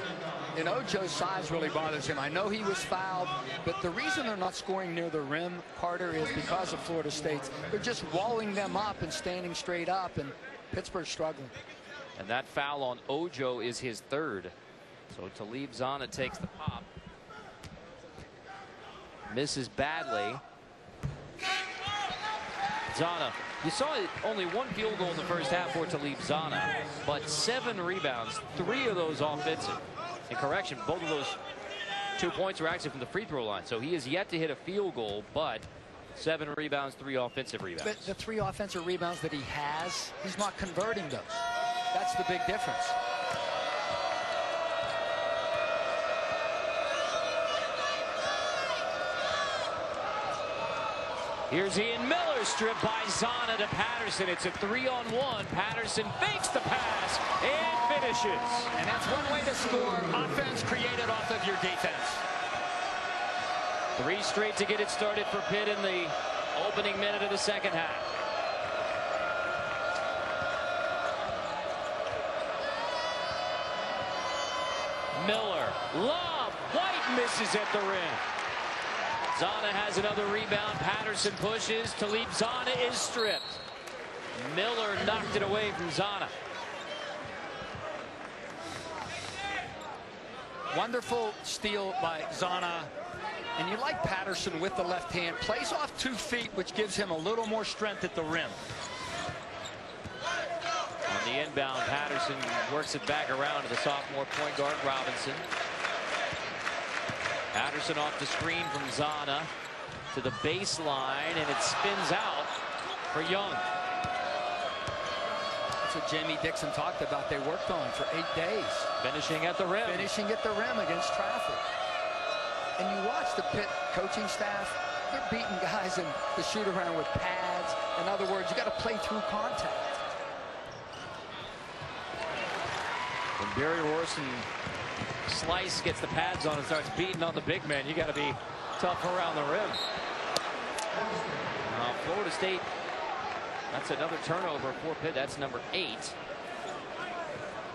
and Ojo's size really bothers him. I know he was fouled, but the reason they're not scoring near the rim, Carter, is because of Florida State's. They're just walling them up and standing straight up, and Pittsburgh's struggling. And that foul on Ojo is his 3rd. So Talib Zana takes the pop. Misses badly. Zana, you saw only 1 field goal in the first half for Talib Zana, but 7 rebounds, 3 of those offensive. And correction, both of those 2 points were actually from the free throw line. So he is yet to hit a field goal, but 7 rebounds, 3 offensive rebounds. But the 3 offensive rebounds that he has, he's not converting those. That's the big difference. Here's Ian Miller, stripped by Zana to Patterson. It's a 3-on-1. Patterson fakes the pass and finishes. And that's one way to score offense created off of your defense. 3 straight to get it started for Pitt in the opening minute of the second half. Miller, lob, White misses at the rim. Zana has another rebound. Patterson pushes. Talib Zana is stripped. Miller knocked it away from Zana. Wonderful steal by Zana. And you like Patterson with the left hand. Plays off 2 feet, which gives him a little more strength at the rim. On the inbound, Patterson works it back around to the sophomore point guard, Robinson. Patterson off the screen from Zana to the baseline, and it spins out for Young. That's what Jamie Dixon talked about. They worked on for 8 days. Finishing at the rim. Finishing at the rim against traffic. And you watch the Pitt coaching staff, they're beating guys in the shoot around with pads. In other words, you got to play through contact. When Barry Orson Slice gets the pads on and starts beating on the big man, you got to be tough around the rim. Florida State, that's another turnover for Pitt. That's number 8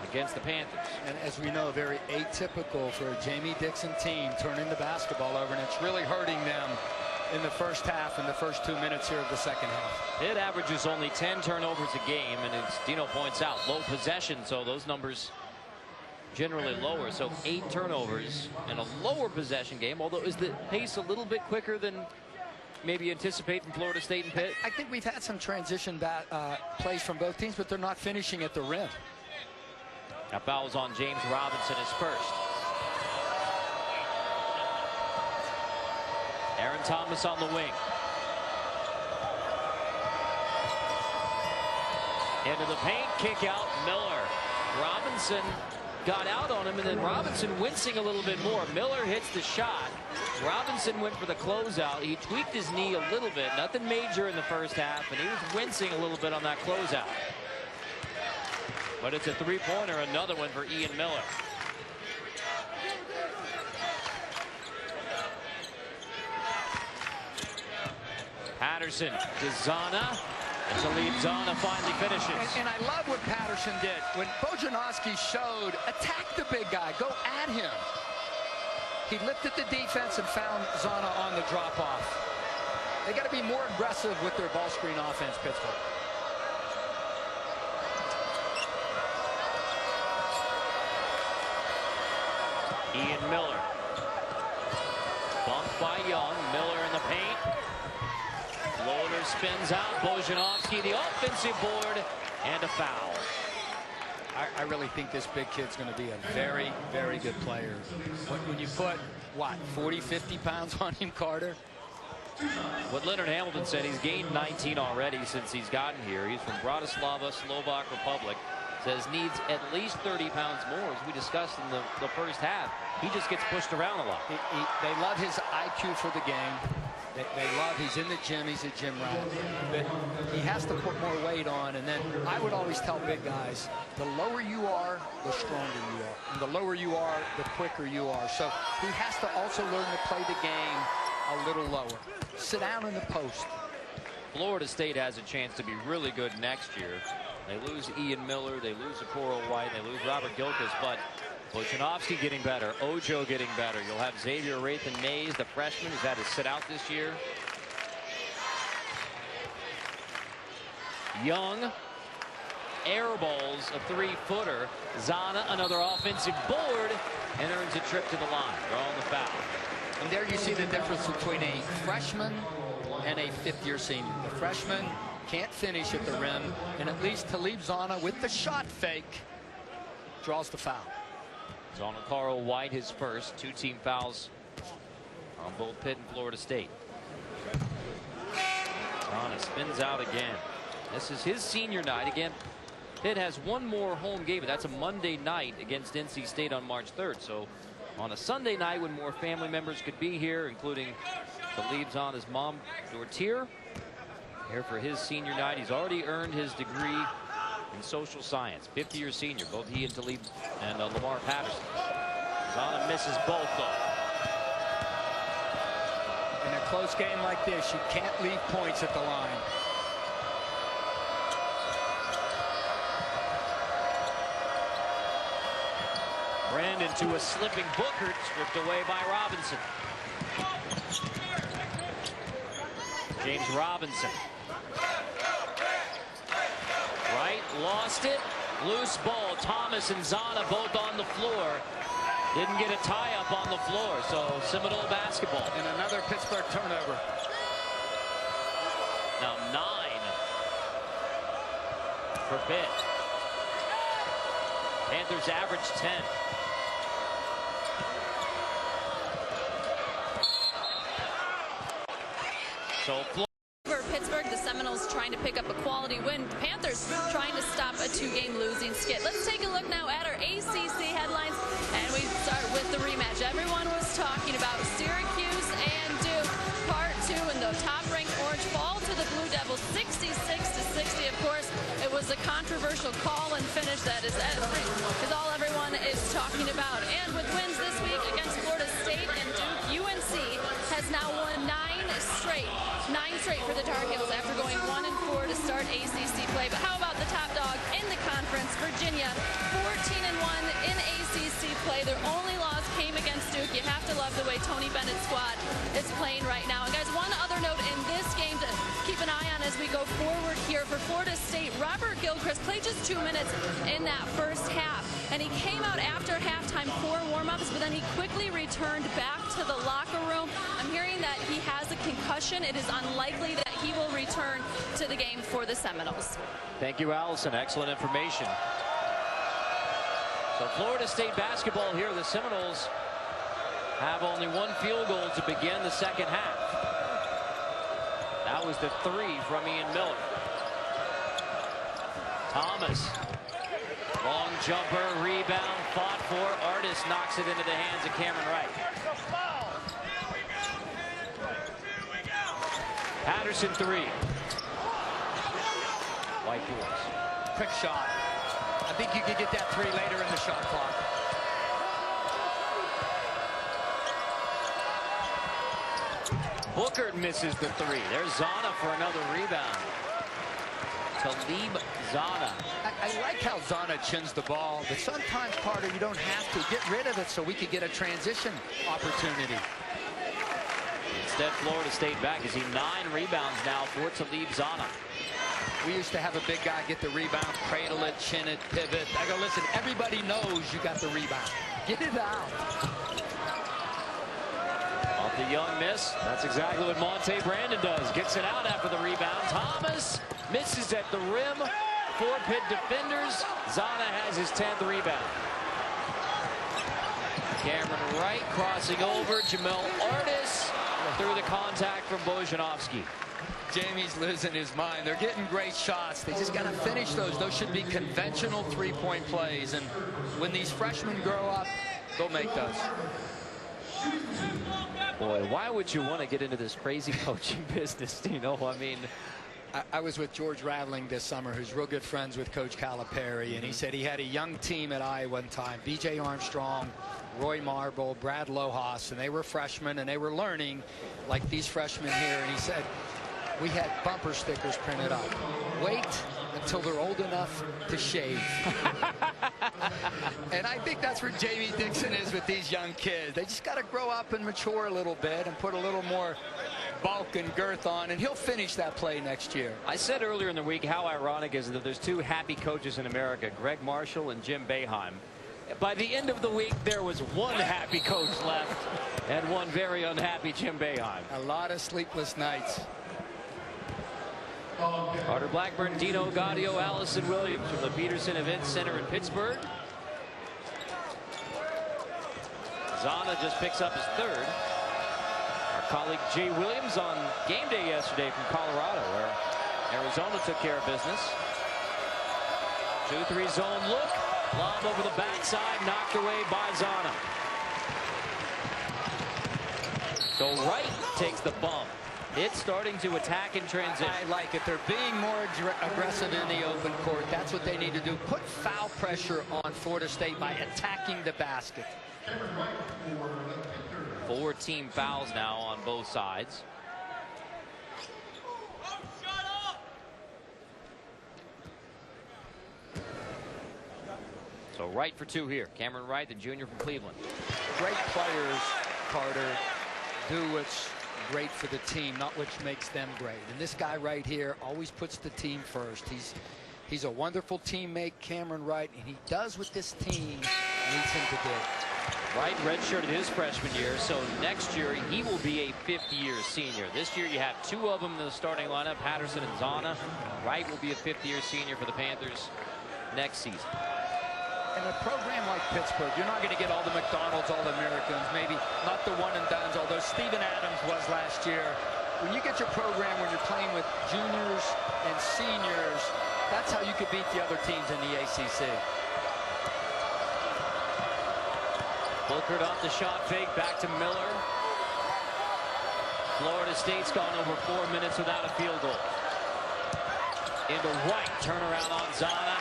against the Panthers. And as we know, very atypical for a Jamie Dixon team turning the basketball over, and it's really hurting them in the first half and the first 2 minutes here of the second half. Pitt averages only 10 turnovers a game, and as Dino points out, low possession, so those numbers generally lower. So 8 turnovers and a lower possession game, although is the pace a little bit quicker than maybe anticipate from Florida State and Pitt? I think we've had some transition plays from both teams, but they're not finishing at the rim. That foul's on James Robinson, his first. Aaron Thomas on the wing. Into the paint, kick out, Miller. Robinson got out on him, and then Robinson wincing a little bit more. Miller hits the shot. Robinson went for the closeout. He tweaked his knee a little bit, nothing major in the first half, and he was wincing a little bit on that closeout. But it's a three-pointer, another one for Ian Miller. Patterson to Zana. And Talib Zana finally finishes. And I love what Patterson did. When Bojanowski showed, attack the big guy, go at him. He lifted the defense and found Zana on the drop-off. They got to be more aggressive with their ball screen offense, Pittsburgh. Ian Miller. Bumped by Young. Miller in the paint. Floater spins out. Bojanowski, the offensive board, and a foul. I really think this big kid's going to be a very, very good player. When you put, what, 40, 50 pounds on him, Carter? What Leonard Hamilton said, he's gained 19 already since he's gotten here. He's from Bratislava, Slovak Republic. Says needs at least 30 pounds more, as we discussed in the first half. He just gets pushed around a lot. They love his IQ for the game. They love, he's in the gym, he's a gym rat. But he has to put more weight on. And then I would always tell big guys, the lower you are, the stronger you are. And the lower you are, the quicker you are. So he has to also learn to play the game a little lower. Sit down in the post. Florida State has a chance to be really good next year. They lose Ian Miller, they lose Okoro White, they lose Robert Gilchrist, but Bojanowski getting better, Ojo getting better. You'll have Xavier Wrathan-Mays, the freshman who's had to sit out this year. Young airballs a three-footer. Zana another offensive board and earns a trip to the line, drawing the foul. And there you see the difference between a freshman and a fifth-year senior. The freshman can't finish at the rim, and at least Talib Zana with the shot fake draws the foul. It's on Okoro White, his first. Two team fouls on both Pitt and Florida State. Zana spins out again. This is his senior night. Again, Pitt has one more home game, but that's a Monday night against NC State on March 3rd. So on a Sunday night when more family members could be here, including Talib Zana's mom, Dortier, here for his senior night. He's already earned his degree in social science. 50-year senior, both he and Talib and Lamar Patterson. Zana misses both, though. In a close game like this, you can't leave points at the line. Brandon to a slipping Booker, stripped away by Robinson. James Robinson. Right, lost it. Loose ball. Thomas and Zana both on the floor. Didn't get a tie-up on the floor, so Seminole basketball. And another Pittsburgh turnover. Now 9 for Pitt. Panthers average 10. So for Pittsburgh, the Seminoles trying to pick up a quality win. Panthers trying to stop a two-game losing skid. Let's take a look now at our ACC headlines, and we start with the rematch. Everyone was talking about Syracuse and Duke, part 2, and the top-ranked Orange fall to the Blue Devils 66-60. Of course, it was a controversial call and finish that is all everyone is talking about. And with wins this week against Florida State and Duke, UNC has now won 9 straight for the Tar Heels after going 1-4 to start ACC play. But how about the top dog in the conference, Virginia, 14-1 in ACC play. Their only loss came against Duke. You have to love the way Tony Bennett's squad is playing right now. And guys, one other note in this game to keep an eye on as we go forward here for Florida State. Robert Gilchrist played just 2 minutes in that first half. and he came out after halftime for warm-ups, but then he quickly returned back to the locker room. I'm hearing that he has a concussion. It is unlikely that he will return to the game for the Seminoles. Thank you, Allison. Excellent information. So Florida State basketball here. The Seminoles have only one field goal to begin the second half. That was the 3 from Ian Miller. Thomas. Long jumper, rebound, fought for. Artis knocks it into the hands of Cameron Wright. Patterson 3. White Bulls. Quick shot. I think you could get that 3 later in the shot clock. Booker misses the 3. There's Zana for another rebound. Talib Zana. I like how Zana chins the ball, but sometimes, Carter, you don't have to. Get rid of it so we could get a transition opportunity. Instead, Florida State back. Is he 9 rebounds now for Talib Zana. We used to have a big guy get the rebound, cradle it, chin it, pivot. I go, listen, everybody knows you got the rebound. Get it out. Off the Young miss. That's exactly what Monte Brandon does. Gets it out after the rebound. Thomas misses at the rim. 4 Pitt defenders. Zana has his 10th rebound. Cameron Wright crossing over. Jamel Artis through the contact from Bojanovsky. Jamie's losing his mind. They're getting great shots. They just got to finish those. Those should be conventional three-point plays. And when these freshmen grow up, they'll make those. Boy, why would you want to get into this crazy coaching business, Dino? I mean, I was with George Raveling this summer, who's real good friends with Coach Calipari, and he said he had a young team at Iowa one time, B.J. Armstrong, Roy Marble, Brad Lohas, and they were freshmen, and they were learning like these freshmen here, and he said, we had bumper stickers printed up. Wait until they're old enough to shave. And I think that's where Jamie Dixon is with these young kids. They just got to grow up and mature a little bit and put a little more bulk and girth on, and he'll finish that play next year. I said earlier in the week how ironic is it that there's 2 happy coaches in America, Greg Marshall and Jim Boeheim. By the end of the week, there was 1 happy coach left and 1 very unhappy Jim Boeheim. A lot of sleepless nights. Carter Blackburn, Dino Gaudio, Allison Williams from the Peterson Event Center in Pittsburgh. Zana just picks up his 3rd. Our colleague Jay Williams on game day yesterday from Colorado, where Arizona took care of business. 2-3 zone look. Lob over the backside, knocked away by Zana. So Wright takes the bump. It's starting to attack in transition. I like it. They're being more aggressive in the open court. That's what they need to do. Put foul pressure on Florida State by attacking the basket. 4 team fouls now on both sides. So Wright for 2 here. Cameron Wright, the junior from Cleveland. Great players, Carter, do what's great for the team, not which makes them great. And this guy right here always puts the team first. He's a wonderful teammate, Cameron Wright, and he does what this team needs him to do. Wright redshirted his freshman year, so next year he will be a 5th-year senior. This year you have 2 of them in the starting lineup, Patterson and Zana. Wright will be a 5th-year senior for the Panthers next season. In a program like Pittsburgh, you're not going to get all the McDonald's, all the Americans, maybe not the one-and-dones, although Steven Adams was last year. When you get your program when you're playing with juniors and seniors, that's how you could beat the other teams in the ACC. Booker off the shot fake, back to Miller. Florida State's gone over 4 minutes without a field goal. Into White, turnaround on Zana.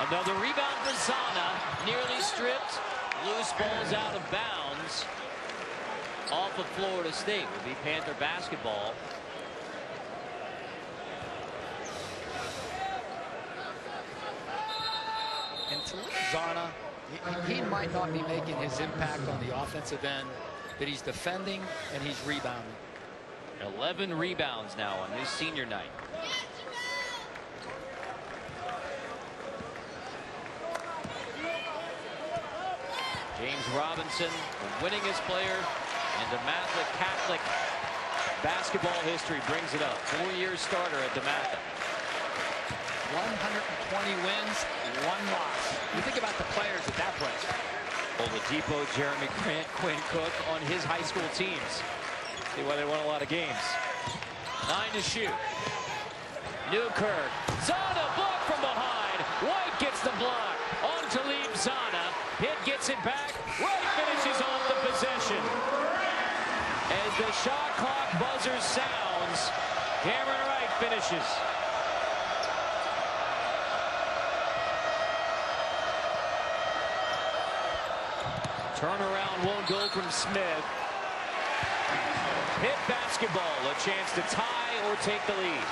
Another rebound for Zana, nearly stripped. Loose balls out of bounds. Off of Florida State will be Panther basketball. And to Zana, he might not be making his impact on the offensive end, but he's defending and he's rebounding. 11 rebounds now on his senior night. James Robinson, the winningest player in DeMatha Catholic basketball history, brings it up. 4-year starter at DeMatha. 120 wins, 1 loss. You think about the players at that place. Oladipo, Jeremy Grant, Quinn Cook on his high school teams. See why they won a lot of games. 9 to shoot. Newkirk. Zana blocked from behind. White gets the block. On to leave Zana. Pitt gets it back. Wright finishes off the possession. As the shot clock buzzer sounds, Cameron Wright finishes. Turnaround won't go from Smith. Pitt basketball, a chance to tie or take the lead.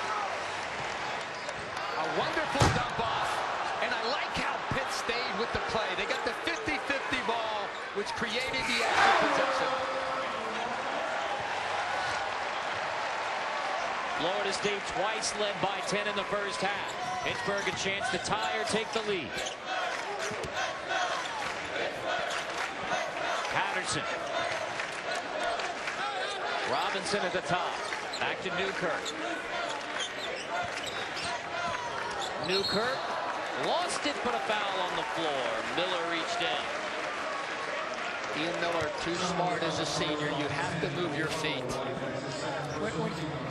A wonderful dump off, and I like how Pitt stayed with the play. They got the 50-50 ball, which created the extra possession. Florida State twice led by 10 in the first half. Pittsburgh a chance to tie or take the lead. Patterson. Robinson at the top. Back to Newkirk. Newkirk lost it, but a foul on the floor. Miller reached in. Ian Miller, too smart as a senior. You have to move your feet.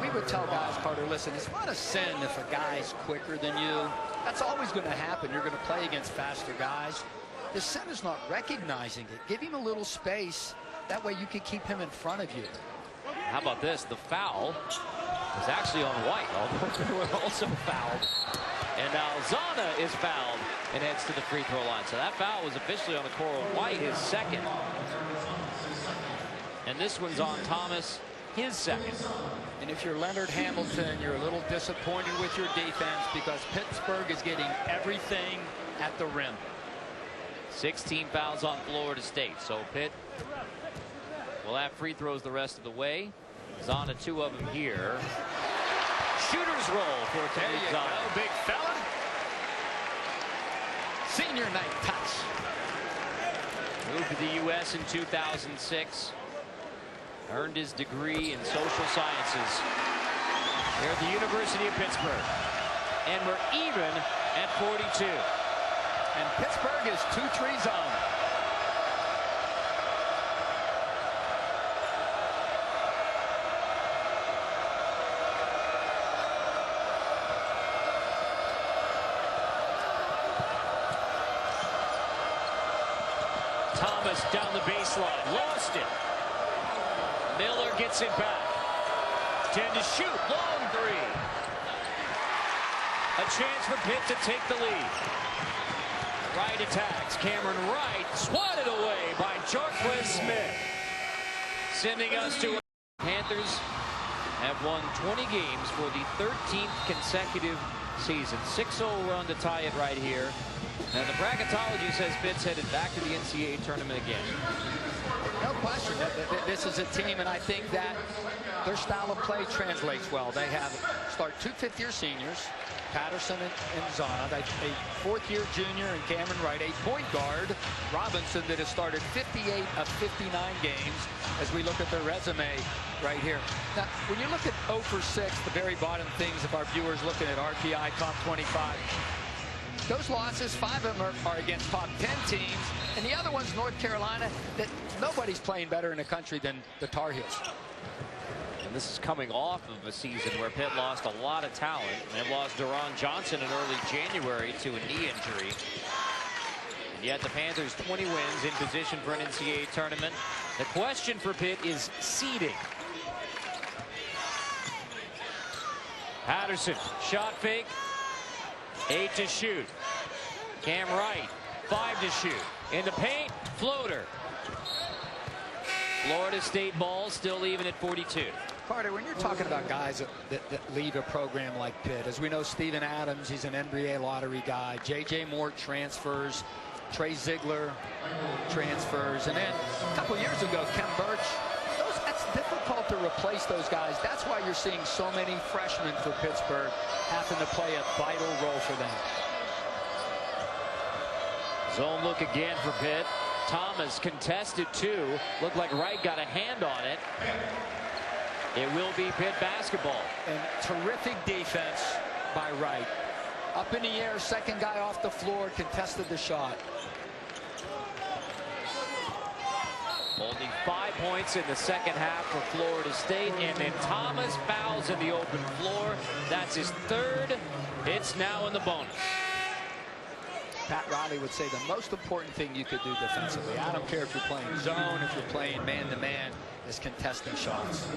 We would tell guys, Carter, listen, it's not a sin if a guy's quicker than you. That's always going to happen. You're going to play against faster guys. The sin is not recognizing it. Give him a little space. That way you can keep him in front of you. How about this? The foul was actually on White, although they were also fouled. And now Zana is fouled and heads to the free throw line. So that foul was officially on the Coral White, his second. And this one's on Thomas, his second. And if you're Leonard Hamilton, you're a little disappointed with your defense because Pittsburgh is getting everything at the rim. 16 fouls on Florida State. So Pitt will have free throws the rest of the way. Zana, 2 of them here. Shooter's roll for There you Zana. go, big fella. Senior night touch. Moved to the U.S. in 2006. Earned his degree in social sciences here at the University of Pittsburgh. And we're even at 42. And Pittsburgh is 2-3 zone. Thomas down the baseline, lost it. Miller gets it back. 10 to shoot, long 3. A chance for Pitt to take the lead. Wright attacks. Cameron Wright swatted away by Jarquez Smith. Sending us to Panthers have won 20 games for the 13th consecutive season. 6-0 run to tie it right here. And the bracketology says Pitt's headed back to the NCAA tournament again. No question. This is a team, and I think that their style of play translates well. They have start 2 fifth-year seniors, Patterson and Zana, a 4th-year junior and Cameron Wright, a point guard, Robinson, that has started 58 of 59 games as we look at their resume right here. Now, when you look at 0 for 6, the very bottom things of our viewers looking at RPI Top 25, those losses, 5 of them are against top 10 teams, and the other one's North Carolina, that nobody's playing better in the country than the Tar Heels. And this is coming off of a season where Pitt lost a lot of talent. They lost Deron Johnson in early January to a knee injury. And yet the Panthers 20 wins in position for an NCAA tournament. The question for Pitt is seeding. Patterson, shot fake, 8 to shoot. Cam Wright, 5 to shoot. In the paint, floater. Florida State ball still even at 42. Carter, when you're talking about guys that lead a program like Pitt, as we know, Steven Adams, he's an NBA lottery guy. J.J. Moore transfers. Trey Ziegler transfers. And then a couple years ago, Ken Birch. That's difficult to replace those guys. That's why you're seeing so many freshmen for Pittsburgh having to play a vital role for them. Zone look again for Pitt. Thomas contested 2. Looked like Wright got a hand on it. It will be Pitt basketball. And terrific defense by Wright. Up in the air, second guy off the floor, contested the shot. Only 5 points in the second half for Florida State, and then Thomas fouls in the open floor. That's his 3rd. It's now in the bonus. Pat Riley would say the most important thing you could do defensively, I don't care if you're playing zone, if you're playing man-to-man, is contesting shots.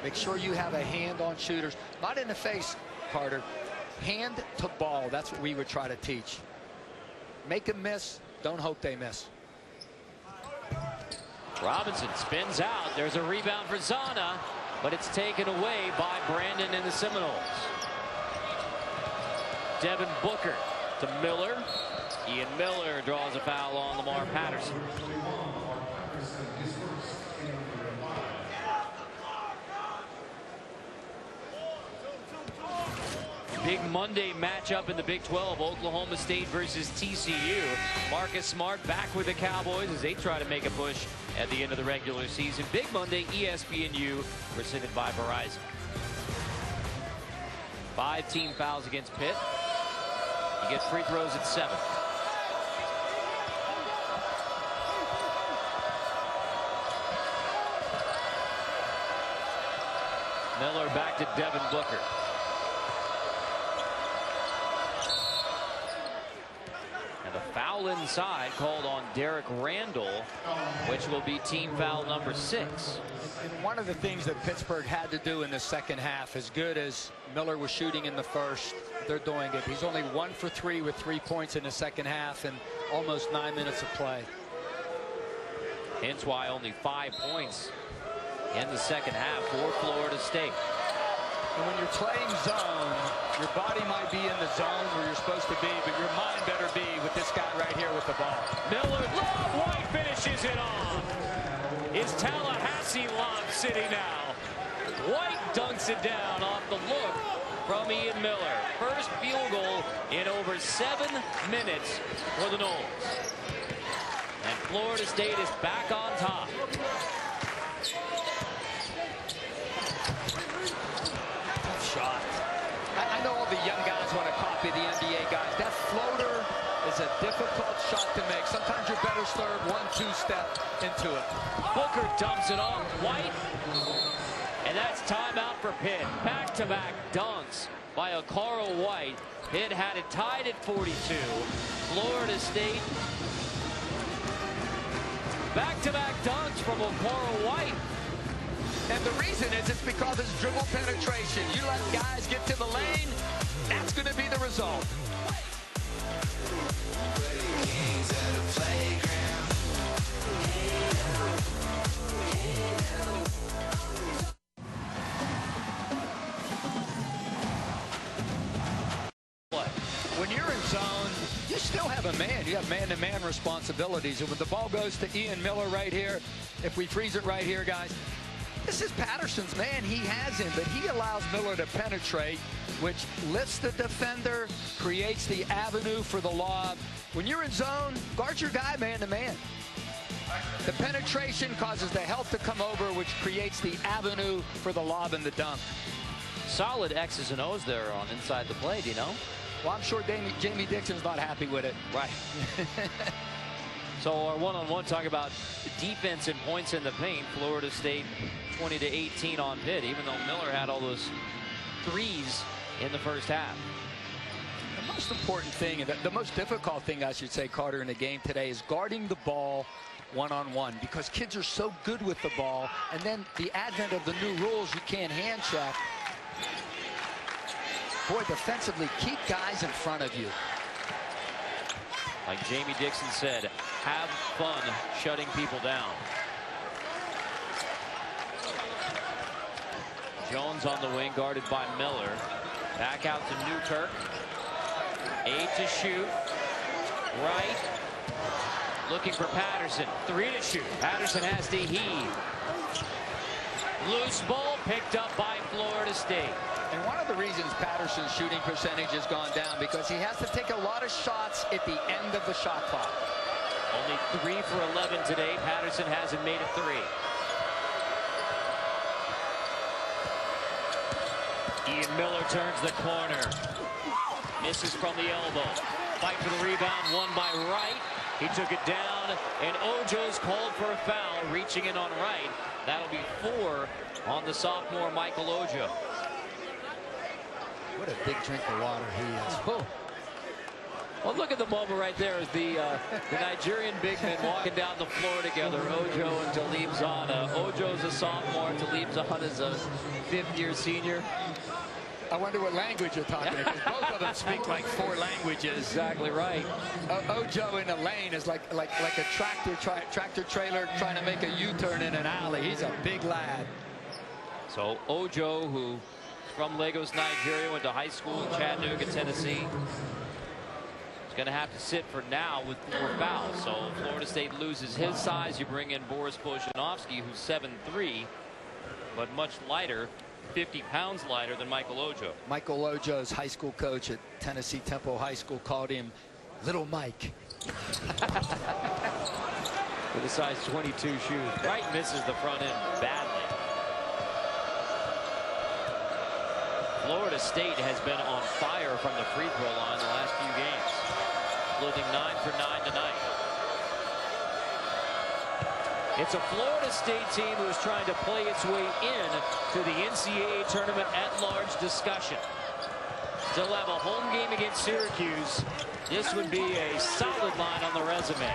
Make sure you have a hand on shooters. Not in the face, Carter. Hand to ball. That's what we would try to teach. Make them miss. Don't hope they miss. Robinson spins out. There's a rebound for Zana, but it's taken away by Brandon and the Seminoles. Devin Booker to Miller. Ian Miller draws a foul on Lamar Patterson. Big Monday matchup in the Big 12, Oklahoma State versus TCU. Marcus Smart back with the Cowboys as they try to make a push at the end of the regular season. Big Monday, ESPNU, presented by Verizon. 5 team fouls against Pitt. He gets free throws at 7. Miller back to Devin Booker. And a foul inside called on Derek Randall, which will be team foul number 6. And one of the things that Pittsburgh had to do in the second half, as good as Miller was shooting in the first, they're doing it. He's only 1 for 3 with 3 points in the second half and almost 9 minutes of play. Hence why only 5 points in the second half for Florida State. And when you're playing zone, your body might be in the zone where you're supposed to be, but your mind better be with this guy right here with the ball. Miller, lob, White finishes it off. Is Tallahassee lob city now? White dunks it down off the look from Ian Miller. First field goal in over 7 minutes for the Noles. And Florida State is back on top. Shot. I know all the young guys want to copy the NBA guys. That floater is a difficult shot to make. Sometimes you're better served 1-2 step into it. Booker dumps it off White. And that's timeout for Pitt. Back-to-back dunks by Okoro White. Pitt had it tied at 42. Florida State. Back-to-back dunks from Okoro White. And the reason is it's because it's dribble penetration. You let guys get to the lane, that's going to be the result. When you're in zone, you still have a man. You have man-to-man responsibilities. And when the ball goes to Ian Miller right here, if we freeze it right here, guys, this is Patterson's man. He has him, but he allows Miller to penetrate, which lifts the defender, creates the avenue for the lob. When you're in zone, guard your guy man-to-man. The penetration causes the help to come over, which creates the avenue for the lob and the dunk. Solid X's and O's there on inside the play, do you know? Well, I'm sure Jamie Dixon's not happy with it. Right. So our one-on-one talk about defense and points in the paint. Florida State 20-18 on Pitt, even though Miller had all those threes in the first half. The most important thing, and the most difficult thing, I should say, Carter, in the game today is guarding the ball one-on-one, because kids are so good with the ball, and then the advent of the new rules, you can't hand check. Boy, defensively, keep guys in front of you. Like Jamie Dixon said, have fun shutting people down. Jones on the wing, guarded by Miller. Back out to Newkirk. 8 to shoot. Right. Looking for Patterson. 3 to shoot. Patterson has to heave. Loose ball picked up by Florida State. And one of the reasons Patterson's shooting percentage has gone down, because he has to take a lot of shots at the end of the shot clock. Only 3 for 11 today. Patterson hasn't made a three. Ian Miller turns the corner. Misses from the elbow. Fight for the rebound, won by Wright. He took it down, and Ojo's called for a foul, reaching in on Wright. That'll be 4 on the sophomore Michael Ojo. What a big drink of water he is. Oh. Well, look at the moment right there as the Nigerian big men walking down the floor together, Ojo and Talib Zana. Ojo's a sophomore, Talib Zana's a fifth-year senior. I wonder what language you're talking about, because both of them speak like 4 languages. Exactly right. Ojo in the lane is like a tractor trailer trying to make a U-turn in an alley. He's a big lad. So Ojo, who is from Lagos, Nigeria, went to high school in Chattanooga, Tennessee, is going to have to sit for now with 4 fouls. So Florida State loses his size. You bring in Boris Bojanovsky, who's 7'3", but much lighter. 50 pounds lighter than Michael Ojo. Michael Ojo's high school coach at Tennessee Temple High School called him Little Mike. With a size 22 shoes. Wright misses the front end badly. Florida State has been on fire from the free throw line the last few games, including 9 for 9 tonight. It's a Florida State team who is trying to play its way in to the NCAA tournament at-large discussion. Still have a home game against Syracuse. This would be a solid line on the resume.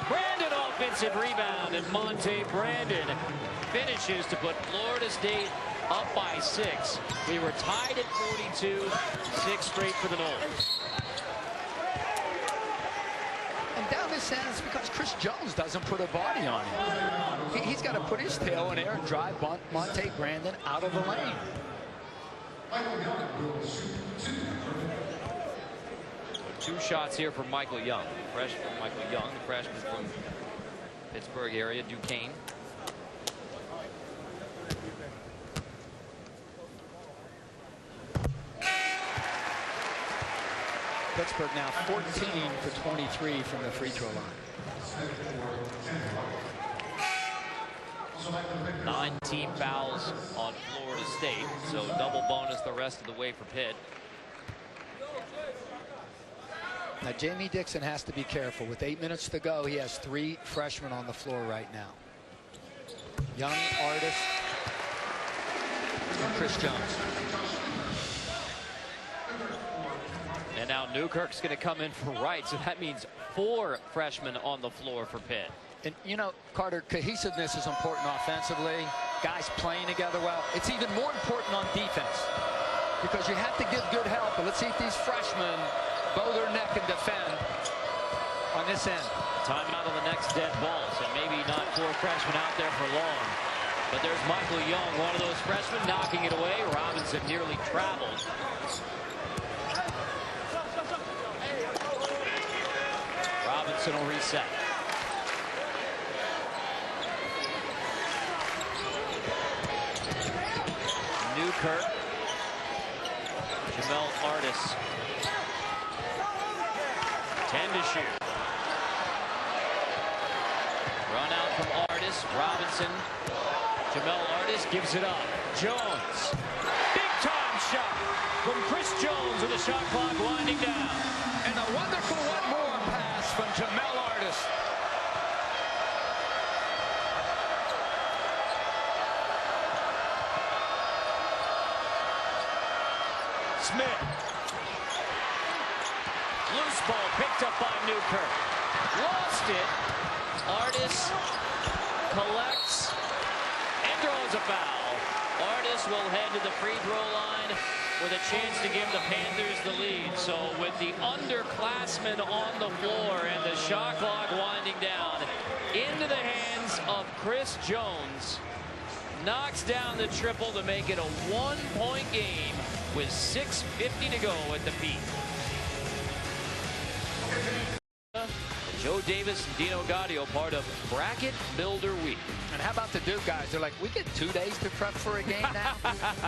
Brandon offensive rebound, and Monte Brandon finishes to put Florida State up by 6. We were tied at 42, 6 straight for the Noles. And down this end, it's because Chris Jones doesn't put a body on him. He's got to put his tail in there and drive Monte Brandon out of the lane. So 2 shots here for Michael Young. Freshman Michael Young, the freshman from Pittsburgh area, Duquesne. Pittsburgh now 14 for 23 from the free throw line. 9 team fouls on Florida State, so double bonus the rest of the way for Pitt. Now Jamie Dixon has to be careful. With 8 minutes to go, he has 3 freshmen on the floor right now. Young, Artist, and Chris Jones. And now Newkirk's going to come in for Wright, so that means 4 freshmen on the floor for Pitt. And you know, Carter, cohesiveness is important offensively. Guys playing together well. It's even more important on defense because you have to give good help. But let's see if these freshmen bow their neck and defend on this end. Timeout on the next dead ball, so maybe not 4 freshmen out there for long. But there's Michael Young, one of those freshmen, knocking it away. Robinson nearly traveled. Robinson will reset. Newkirk. Jamel Artis. 10 to shoot. Run out from Artis. Robinson. Jamel Artis gives it up. Jones. Big time shot from Chris Jones with the shot clock winding down. And a wonderful one more pass from Jamel Artis. Smith. Loose ball picked up by Newkirk. Lost it. Artis collects and draws a foul. Artis will head to the free throw line with a chance to give the Panthers the lead. So with the underclassmen on the floor and the shot clock winding down, into the hands of Chris Jones. Knocks down the triple to make it a 1-point game with 6:50 to go at the peak. Joe Davis and Dino Gaudio, part of Bracket Builder Week. And how about the Duke guys? They're like, we get 2 days to prep for a game now.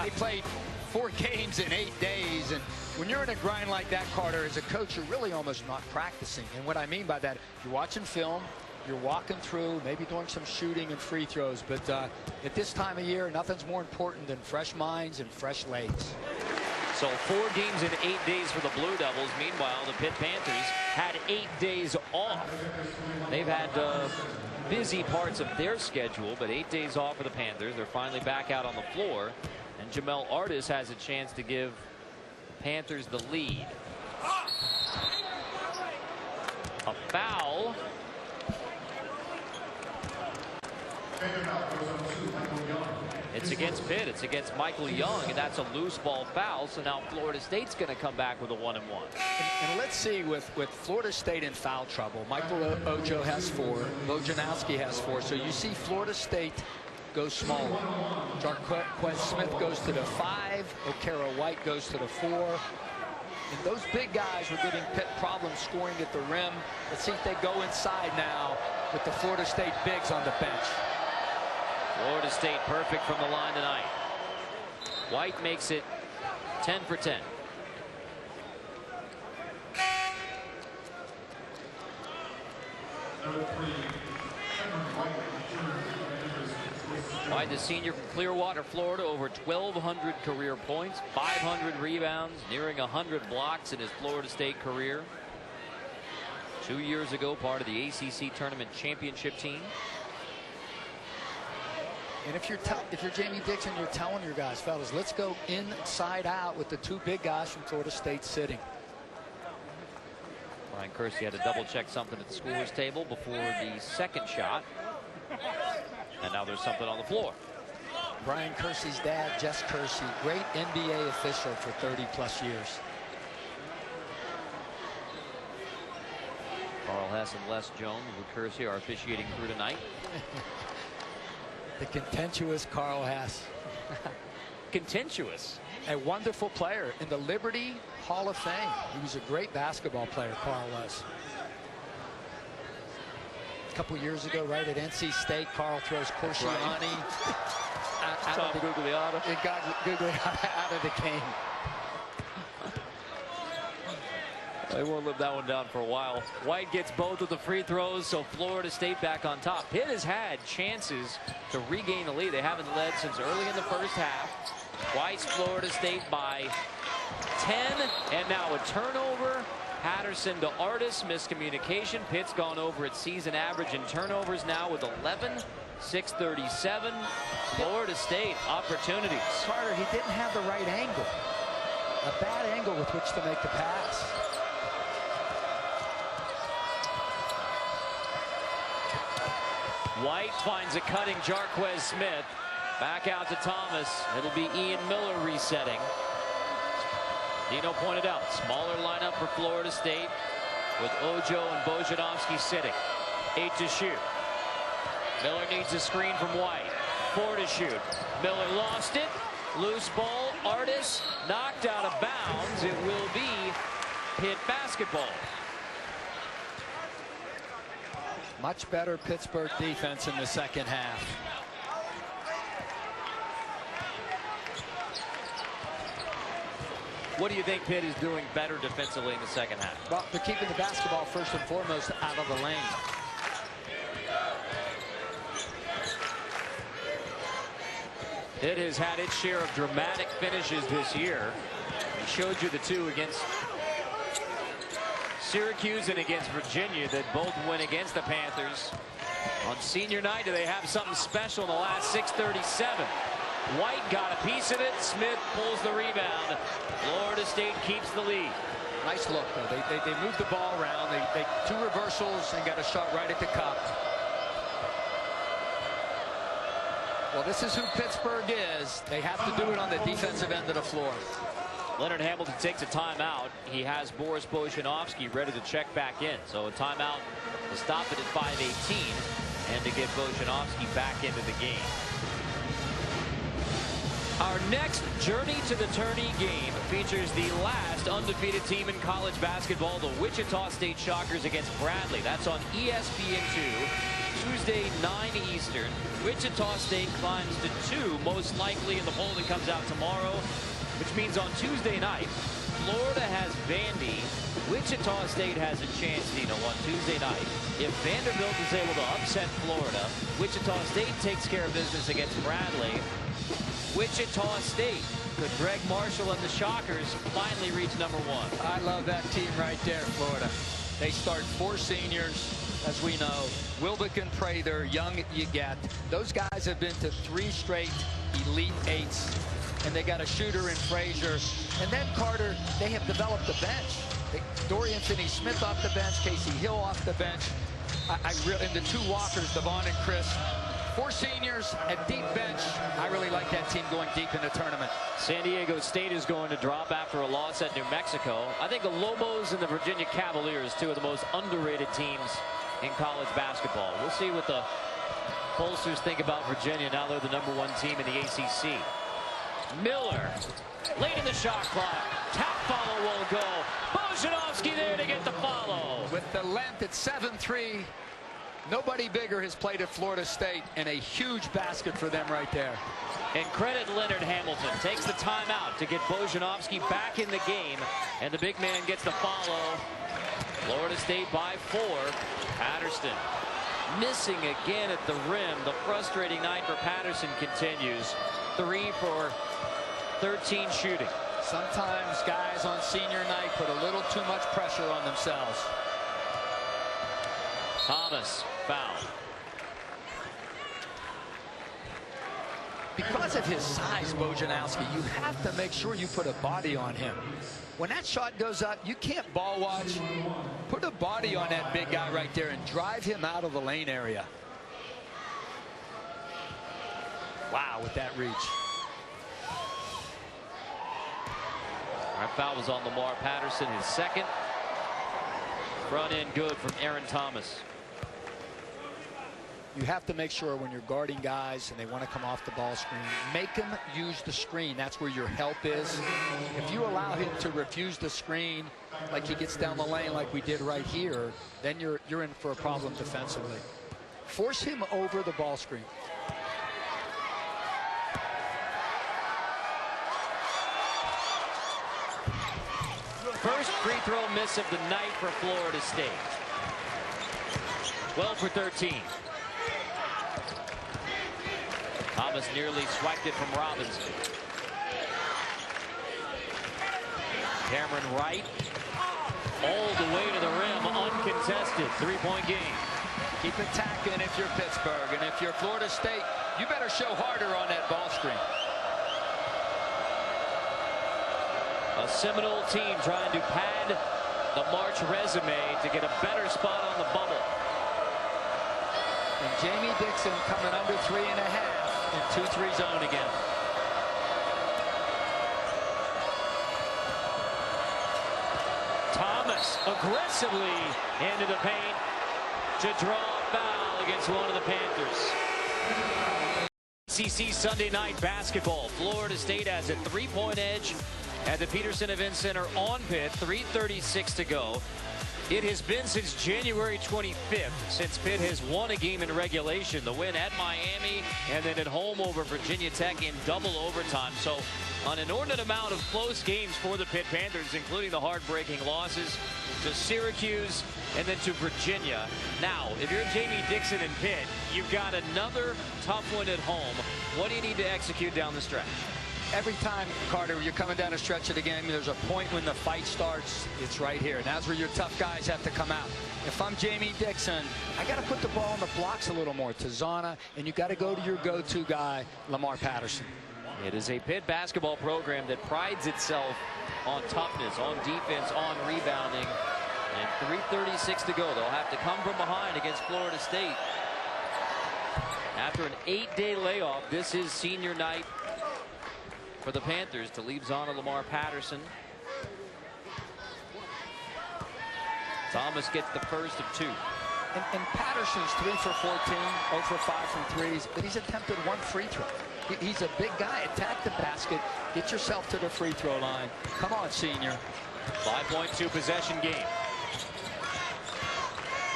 They played 4 games in 8 days. And when you're in a grind like that, Carter, as a coach, you're really almost not practicing. And what I mean by that, you're watching film, you're walking through, maybe doing some shooting and free throws. But at this time of year, nothing's more important than fresh minds and fresh legs. So 4 games in 8 days for the Blue Devils. Meanwhile, the Pitt Panthers had 8 days off. They've had busy parts of their schedule, but 8 days off for the Panthers. They're finally back out on the floor, and Jamel Artis has a chance to give the Panthers the lead. A foul. It's against Pitt. It's against Michael Young, and that's a loose ball foul. So now Florida State's going to come back with a 1-and-1. And let's see, with Florida State in foul trouble, Michael Ojo has 4, Bojanowski has 4. So you see Florida State go smaller. Jarquez Smith goes to the 5. Okara White goes to the 4. And those big guys were giving Pitt problems scoring at the rim. Let's see if they go inside now with the Florida State bigs on the bench. Florida State perfect from the line tonight. White makes it 10 for 10. White, the senior from Clearwater, Florida, over 1,200 career points, 500 rebounds, nearing 100 blocks in his Florida State career. 2 years ago, part of the ACC tournament championship team. And if you're Jamie Dixon, you're telling your guys, fellas, let's go inside out with the 2 big guys from Florida State sitting. Brian Kersey had to double check something at the scorer's table before the second shot. And now there's something on the floor. Brian Kersey's dad, Jess Kersey, great NBA official for 30+ years. Carl Hess and Les Jones with Kersey, our officiating crew tonight. The contentious Carl Hess. Contentious. A wonderful player in the Liberty Hall of Fame. He was a great basketball player, Carl was. A couple years ago, right at NC State, Carl throws Corsiani out of Gugliotta. It got Gugliotta out of the game. They won't live that one down for a while. White gets both of the free throws, so Florida State back on top. Pitt has had chances to regain the lead. They haven't led since early in the first half. Twice Florida State by 10, and now a turnover. Patterson to Artis, miscommunication. Pitt's gone over its season average in turnovers now with 11. 6:37. Florida State opportunities. Carter, he didn't have the right angle. A bad angle with which to make the pass. White finds a cutting Jarquez Smith. Back out to Thomas. It'll be Ian Miller resetting. Dino pointed out, smaller lineup for Florida State with Ojo and Bojanowski sitting. 8 to shoot. Miller needs a screen from White. 4 to shoot. Miller lost it. Loose ball. Artis knocked out of bounds. It will be Pitt basketball. Much better Pittsburgh defense in the second half. What do you think Pitt is doing better defensively in the second half? Well, they're keeping the basketball first and foremost out of the lane. It has had its share of dramatic finishes this year. We showed you the 2 against Syracuse and against Virginia that both went against the Panthers. On senior night, do they have something special in the last 6:37? White got a piece of it. Smith pulls the rebound. Florida State keeps the lead. Nice look, though. They moved the ball around. They 2 reversals and got a shot right at the cup. Well, this is who Pittsburgh is. They have to do it on the defensive end of the floor. Leonard Hamilton takes a timeout. He has Boris Bojanovski ready to check back in. So a timeout to stop it at 5:18 and to get Bojanovski back into the game. Our next Journey to the Tourney game features the last undefeated team in college basketball, the Wichita State Shockers against Bradley. That's on ESPN2, Tuesday, 9 Eastern. Wichita State climbs to 2, most likely in the poll that comes out tomorrow. which means on Tuesday night, Florida has Vandy. Wichita State has a chance, Dino, on Tuesday night. If Vanderbilt is able to upset Florida, Wichita State takes care of business against Bradley. Wichita State, could Greg Marshall and the Shockers finally reach #1? I love that team right there, Florida. They start 4 seniors, as we know. Wilbeck and Prather, Young Yegat. Those guys have been to 3 straight Elite Eights, and they got a shooter in Frazier. And then, Carter, they have developed a bench. Dorian Finney-Smith off the bench, Casey Hill off the bench. And the 2 walkers, Devon and Chris. 4 seniors, a deep bench. I really like that team going deep in the tournament. San Diego State is going to drop after a loss at New Mexico. I think the Lobos and the Virginia Cavaliers, 2 of the most underrated teams in college basketball. We'll see what the pollsters think about Virginia. Now they're the #1 team in the ACC. Miller, late in the shot clock. Tap follow won't go. Bojanovsky there to get the follow. With the length at 7'3", nobody bigger has played at Florida State, and a huge basket for them right there. And credit Leonard Hamilton. Takes the timeout to get Bojanovsky back in the game, and the big man gets the follow. Florida State by 4. Patterson missing again at the rim. The frustrating night for Patterson continues. 3 for 13 shooting. Sometimes guys on senior night put a little too much pressure on themselves. Thomas foul. Because of his size, Bojanowski, you have to make sure you put a body on him. When that shot goes up, you can't ball watch. Put a body on that big guy right there and drive him out of the lane area. Wow, with that reach. Our foul was on Lamar Patterson, his 2nd. Front end good from Aaron Thomas. You have to make sure when you're guarding guys and they want to come off the ball screen, make them use the screen. That's where your help is. If you allow him to refuse the screen, like he gets down the lane like we did right here, then you're in for a problem defensively. Force him over the ball screen. First free throw miss of the night for Florida State. 12 for 13. Thomas nearly swiped it from Robinson. Cameron Wright all the way to the rim, uncontested. 3-point game. Keep attacking if you're Pittsburgh, and if you're Florida State, you better show harder on that ball screen. A Seminole team trying to pad the March resume to get a better spot on the bubble. And Jamie Dixon coming under 3.5 in 2-3 zone again. Thomas aggressively into the paint to draw a foul against one of the Panthers. ACC Sunday night basketball. Florida State has a 3-point edge at the Peterson Event Center on Pitt. 3:36 to go. It has been since January 25th since Pitt has won a game in regulation. The win at Miami and then at home over Virginia Tech in double overtime. So an inordinate amount of close games for the Pitt Panthers, including the heartbreaking losses to Syracuse and then to Virginia. Now, if you're Jamie Dixon and Pitt, you've got another tough one at home. What do you need to execute down the stretch? Every time, Carter, you're coming down a stretch of the game, there's a point when the fight starts. It's right here. And that's where your tough guys have to come out. If I'm Jamie Dixon, I got to put the ball in the blocks a little more to Zana, and you got to go to your go-to guy, Lamar Patterson. It is a Pitt basketball program that prides itself on toughness, on defense, on rebounding. And 3:36 to go. They'll have to come from behind against Florida State. After an 8-day layoff, this is senior night for the Panthers to leave Zana Lamar Patterson. Thomas gets the first of 2. And Patterson's 3 for 14, 0 for 5 from threes, but he's attempted 1 free throw. He's a big guy. Attack the basket. Get yourself to the free throw line. Come on, senior. 5.2 possession game.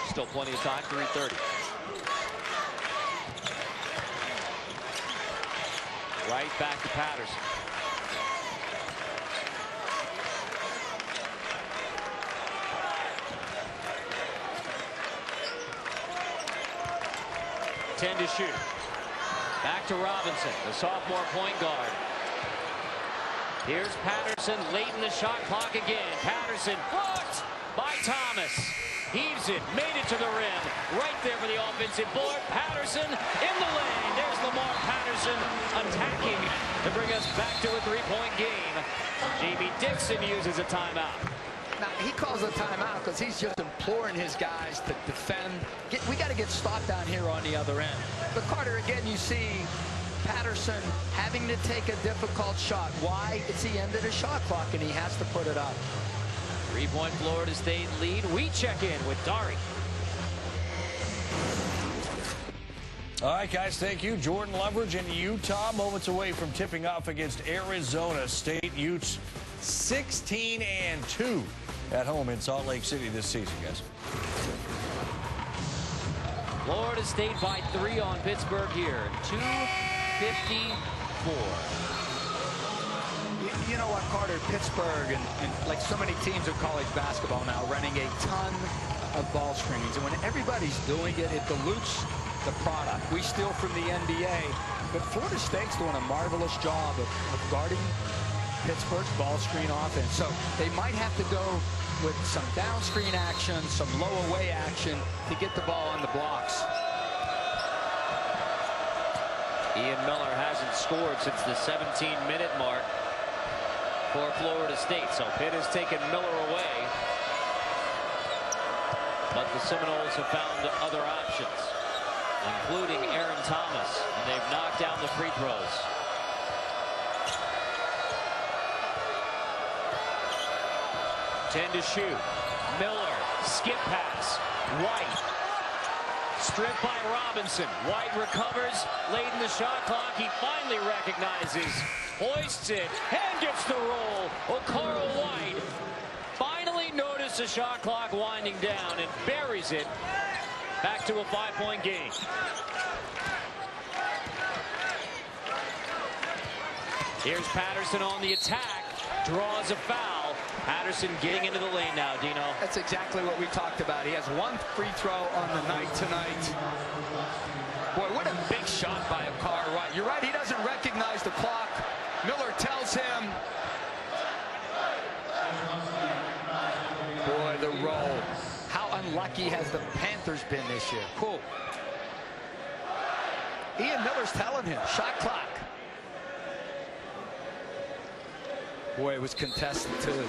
Still plenty of time, 3:30. Right back to Patterson. 10 to shoot. Back to Robinson, the sophomore point guard. Here's Patterson late in the shot clock again. Patterson blocked by Thomas. Heaves it, made it to the rim. Right there for the offensive board. Patterson in the lane. There's Lamar Patterson attacking to bring us back to a three-point game. Jamie Dixon uses a timeout. Now, he calls a timeout because he's just imploring his guys to defend. We got to get stopped down here on the other end. But Carter, again, you see Patterson having to take a difficult shot. Why? It's the end of the shot clock, and he has to put it up. 3-point Florida State lead. We check in with Dari. All right, guys, thank you. Jordan Leverage in Utah, moments away from tipping off against Arizona State. Utes 16-2 at home in Salt Lake City this season, guys. Florida State by 3 on Pittsburgh here. 2:54. You know what, Carter? Pittsburgh and like so many teams in college basketball now running a ton of ball screens. And when everybody's doing it, it dilutes the product. We steal from the NBA, but Florida State's doing a marvelous job of guarding Pittsburgh's ball screen offense. So they might have to go with some down screen action, some low away action to get the ball on the blocks. Ian Miller hasn't scored since the 17-minute mark for Florida State. So Pitt has taken Miller away. But the Seminoles have found other options, including Aaron Thomas. And they've knocked down the free throws. Ten to shoot. Miller, skip pass. White. Stripped by Robinson. White recovers late in the shot clock. He finally recognizes, hoists it, and gets the roll. Carl White finally noticed the shot clock winding down and buries it. Back to a 5-point game. Here's Patterson on the attack. Draws a foul. Patterson getting into the lane now, Dino. That's exactly what we talked about. He has one free throw on the night tonight. Boy, what a big shot by Carl White. You're right, he doesn't recognize the clock. Miller tells him. Boy, the roll. How unlucky has the Panthers been this year? Cool. Ian Miller's telling him, shot clock. Boy, it was contested too.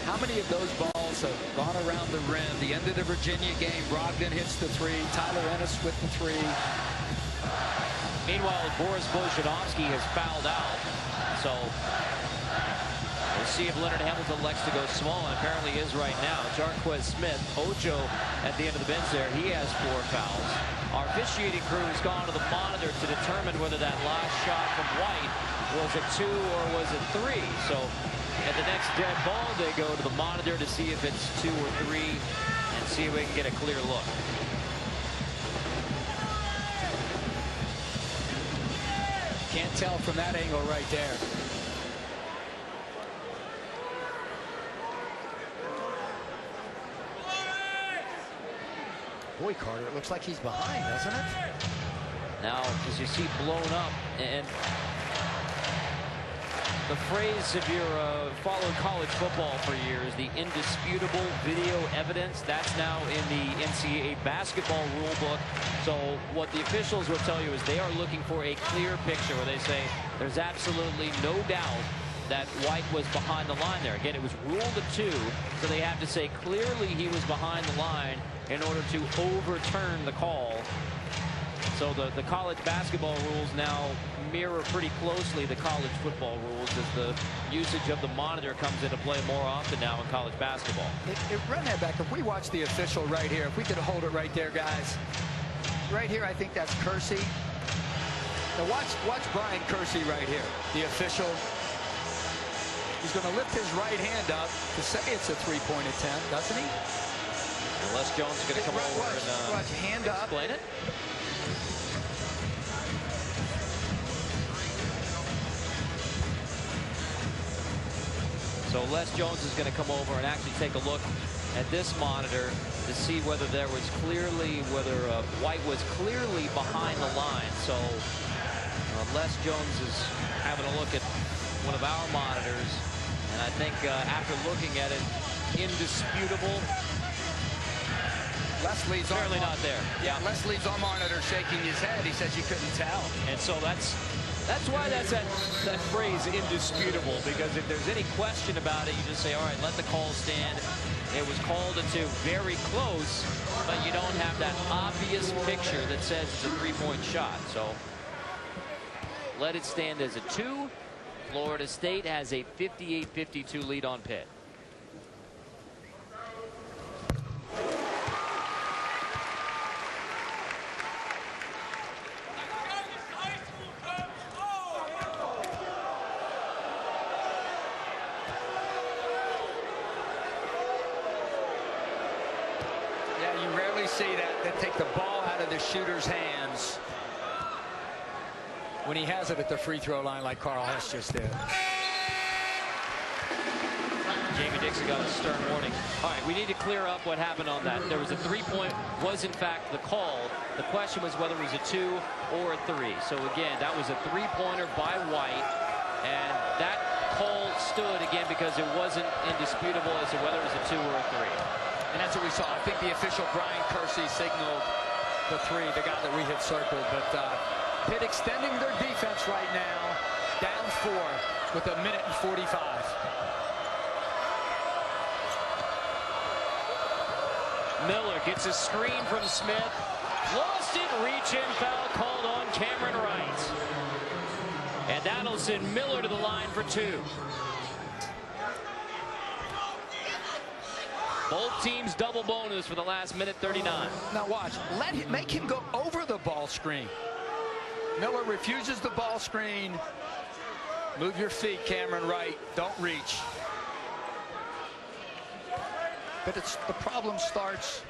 How many of those balls have gone around the rim? The end of the Virginia game, Brogdon hits the three. Tyler Ennis with the three. Meanwhile, Boris Bolshanovsky has fouled out. So we'll see if Leonard Hamilton elects to go small, and apparently is right now. Jarquez Smith, Ocho at the end of the bench there. He has 4 fouls. Our officiating crew has gone to the monitor to determine whether that last shot from White was a 2 or was it 3. So at the next dead ball, they go to the monitor to see if it's 2 or 3 and see if we can get a clear look. Can't tell from that angle right there. Boy, Carter, it looks like he's behind, doesn't it? Now, as you see blown up, and the phrase, if you're followed college football for years, the indisputable video evidence, that's now in the NCAA basketball rule book. So what the officials will tell you is they are looking for a clear picture where they say there's absolutely no doubt that White was behind the line there. Again, it was ruled a 2, so they have to say clearly he was behind the line in order to overturn the call. So the college basketball rules now mirror pretty closely the college football rules as the usage of the monitor comes into play more often now in college basketball. Run that back. If we watch the official right here, if we could hold it right there, guys. Right here, I think that's Kersey. Now watch Brian Kersey right here, the official. He's going to lift his right hand up to say it's a three-point attempt, doesn't he? And Les Jones is going to come over and hand up. Explain it. So Les Jones is going to come over and actually take a look at this monitor to see whether White was clearly behind the line. So Les Jones is having a look at one of our monitors, and I think after looking at it, indisputable. Leslie's Apparently not there. Yeah, Leslie's on monitor shaking his head. He says you couldn't tell. And so that's why that's that phrase indisputable, because if there's any question about it, you just say, all right, let the call stand. It was called a 2, very close, but you don't have that obvious picture that says it's a 3-point shot. So let it stand as a 2. Florida State has a 58-52 lead on Pitt. You rarely see that. They take the ball out of the shooter's hands when he has it at the free throw line like Carl Hess just did. Jamie Dixon got a stern warning. All right, we need to clear up what happened on that. There was a 3-point, was in fact the call. The question was whether it was a 2 or a 3. So again, that was a 3-pointer by White, and that call stood again because it wasn't indisputable as to whether it was a 2 or a 3. And that's what we saw. I think the official Brian Kersey signaled the 3, the guy that we had circled. But Pitt extending their defense right now, down 4 with 1:45. Miller gets a screen from Smith. Lost it, reach-in foul called on Cameron Wright. And that'll send Miller to the line for 2. Both teams double bonus for the last minute 39. Now watch, make him go over the ball screen. Miller refuses the ball screen. Move your feet, Cameron Wright. Don't reach. But the problem starts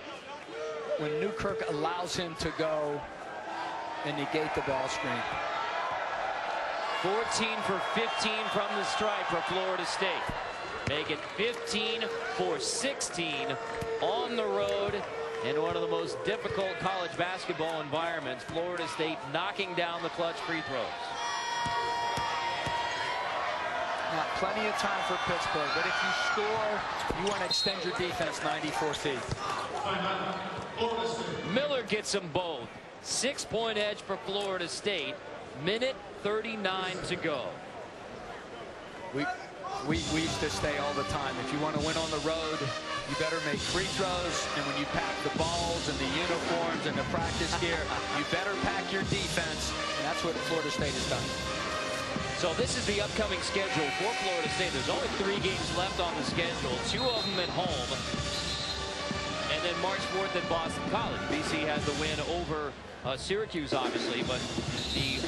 when Newkirk allows him to go and negate the ball screen. 14 for 15 from the stripe for Florida State. Make it 15 for 16 on the road in one of the most difficult college basketball environments. Florida State knocking down the clutch free throws. Now, plenty of time for Pittsburgh, but if you score, you want to extend your defense 94 feet. Miller gets them both. 6-point edge for Florida State. Minute 39 to go. We used to say all the time, if you want to win on the road, you better make free throws, and when you pack the balls and the uniforms and the practice gear, you better pack your defense, and that's what Florida State has done. So this is the upcoming schedule for Florida State. There's only 3 games left on the schedule, 2 of them at home, and then March 4th at Boston College. BC has the win over Syracuse, obviously, but the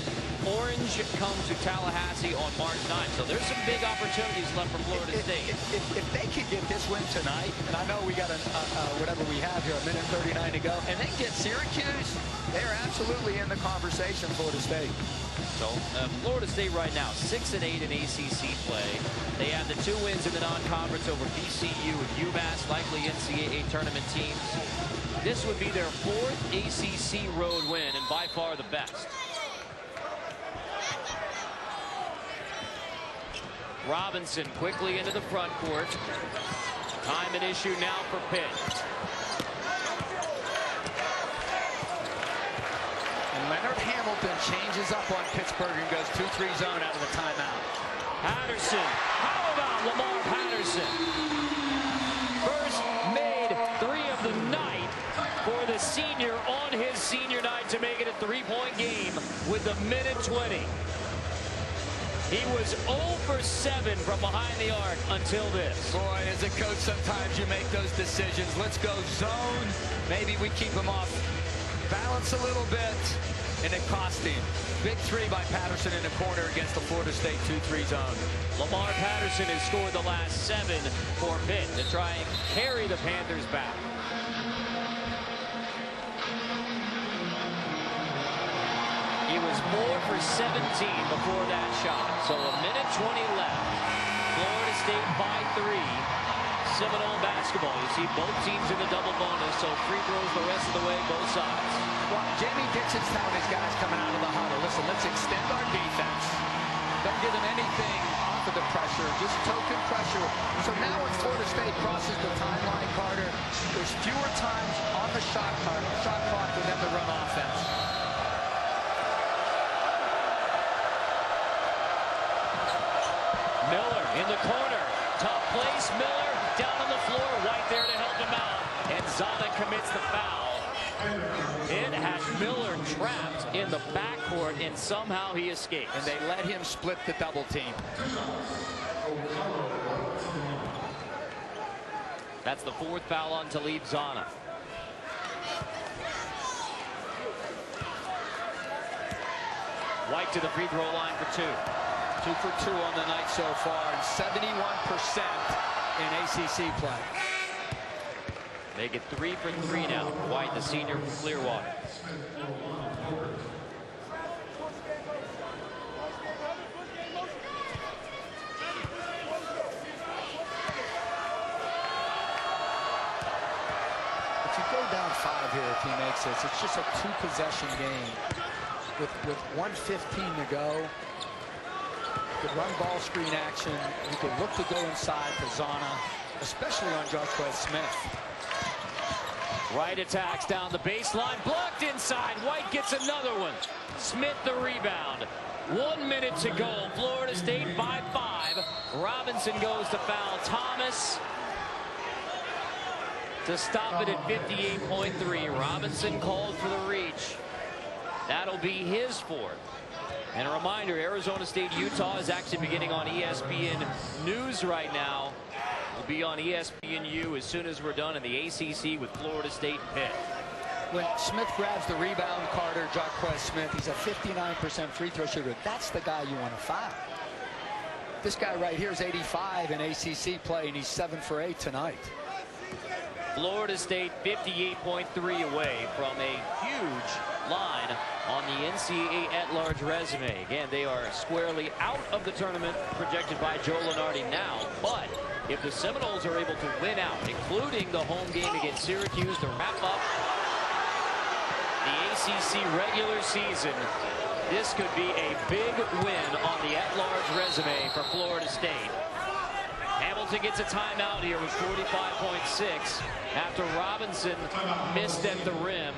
Orange come to Tallahassee on March 9th. So there's some big opportunities left for Florida State. If they could get this win tonight, and I know we got whatever we have here, 1:39 to go, and they get Syracuse, they're absolutely in the conversation, Florida State. So Florida State right now, 6-8 in ACC play. They have the 2 wins in the non-conference over VCU and UMass, likely NCAA tournament teams. This would be their 4th ACC road win, and by far the best. Robinson quickly into the front court. Time an issue now for Pitt. And Leonard Hamilton changes up on Pittsburgh and goes 2-3 zone out of the timeout. Patterson. How about Lamar Patterson? First made 3 of the night for the senior on his senior night to make it a 3-point game with 1:20. He was 0 for 7 from behind the arc until this. Boy, as a coach, sometimes you make those decisions. Let's go zone. Maybe we keep him off balance a little bit, and it cost him. Big 3 by Patterson in the corner against the Florida State 2-3 zone. Lamar Patterson has scored the last 7 for Pitt to try and carry the Panthers back. He was 4 for 17 before that shot. So 1:20 left. Florida State by 3. Seminole basketball. You see both teams in the double bonus, so free throws the rest of the way, both sides. Well, Jamie Dixon's telling his guys coming out of the huddle, listen, let's extend our defense. Don't give them anything off of the pressure, just token pressure. So now when Florida State crosses the timeline, Carter, there's fewer times on the shot clock for them to run offense. Miller in the corner. Tough place. Miller down on the floor. White there to help him out. And Zana commits the foul. It had Miller trapped in the backcourt, and somehow he escapes. And they let him split the double team. That's the 4th foul on Talib Zana. White to the free throw line for 2. 2 for 2 on the night so far, and 71% in ACC play. Make it 3 for 3 now. White, the senior from Clearwater. If you go down 5 here, if he makes this, it's just a 2-possession game. With 1:15 to go, you could run ball screen action. You could look to go inside for Zana, especially on Jarquez Smith. Right attacks down the baseline, blocked inside. White gets another one. Smith the rebound. 1 minute to go. Florida State by 5. Robinson goes to foul Thomas to stop it at 58.3. Robinson called for the reach. That'll be his 4th. And a reminder, Arizona State, Utah is actually beginning on ESPN News right now. Will be on ESPNU as soon as we're done in the ACC with Florida State Pitt. When Smith grabs the rebound, Carter, Jarquez Smith, he's a 59% free throw shooter. That's the guy you want to foul. This guy right here is 85 in ACC play, and he's 7 for 8 tonight. Florida State 58.3 away from a huge line on the NCAA at-large resume. Again, they are squarely out of the tournament, projected by Joe Lunardi now. But if the Seminoles are able to win out, including the home game against Syracuse to wrap up the ACC regular season, this could be a big win on the at-large resume for Florida State. Hamilton gets a timeout here with 45.6 after Robinson missed at the rim.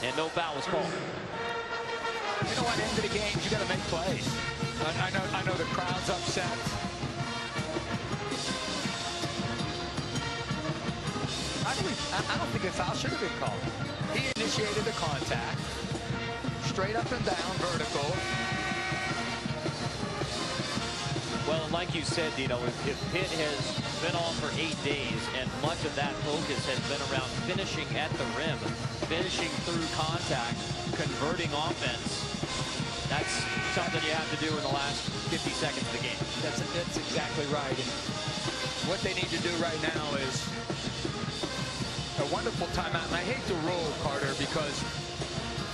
And no foul was called. You know what? End of the game, you got to make plays. I know the crowd's upset. I don't think a foul should have been called. He initiated the contact, straight up and down, vertical. Well, like you said, Dino, if Pitt has been on for 8 days, and much of that focus has been around finishing at the rim, finishing through contact, converting offense, that's something you have to do in the last 50 seconds of the game. That's exactly right. And what they need to do right now is a wonderful timeout. And I hate the rule, Carter, because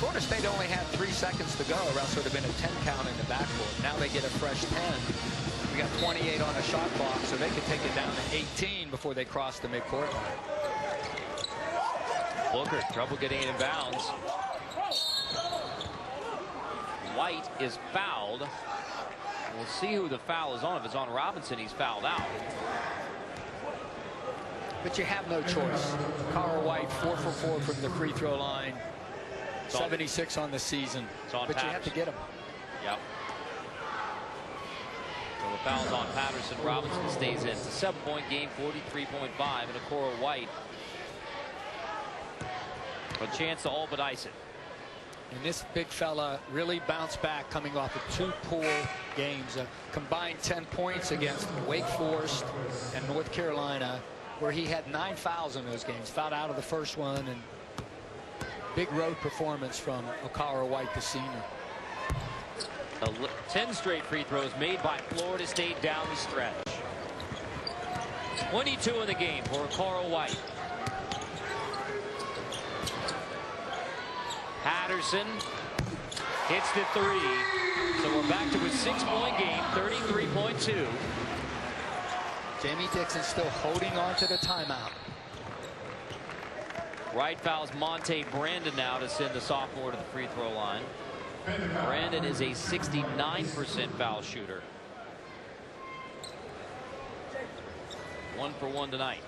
Florida State only had 3 seconds to go, or else it would have been a 10 count in the backcourt. Now they get a fresh 10. We got 28 on a shot clock, so they could take it down to 18 before they cross the midcourt line. Booker, trouble getting in bounds. White is fouled. We'll see who the foul is on. If it's on Robinson, he's fouled out. But you have no choice. Carl White, 4 for 4 from the free throw line. 76 on the season. But you have to get him. Yep. So the foul's on Patterson. Robinson stays in. It's a 7-point game, 43.5, and Okoro White a chance to all but ice it. And this big fella really bounced back coming off of 2 poor games. Combined 10 points against Wake Forest and North Carolina, where he had 9 fouls in those games. Fouled out of the first one, and big road performance from Okoro White, the senior. 10 straight free throws made by Florida State down the stretch. 22 in the game for Okoro White. Patterson hits the 3. So we're back to a 6-point game, 33.2. Jamie Dixon still holding on to the timeout. Wright fouls Monte Brandon now to send the sophomore to the free throw line. Brandon is a 69% foul shooter. 1 for 1 tonight.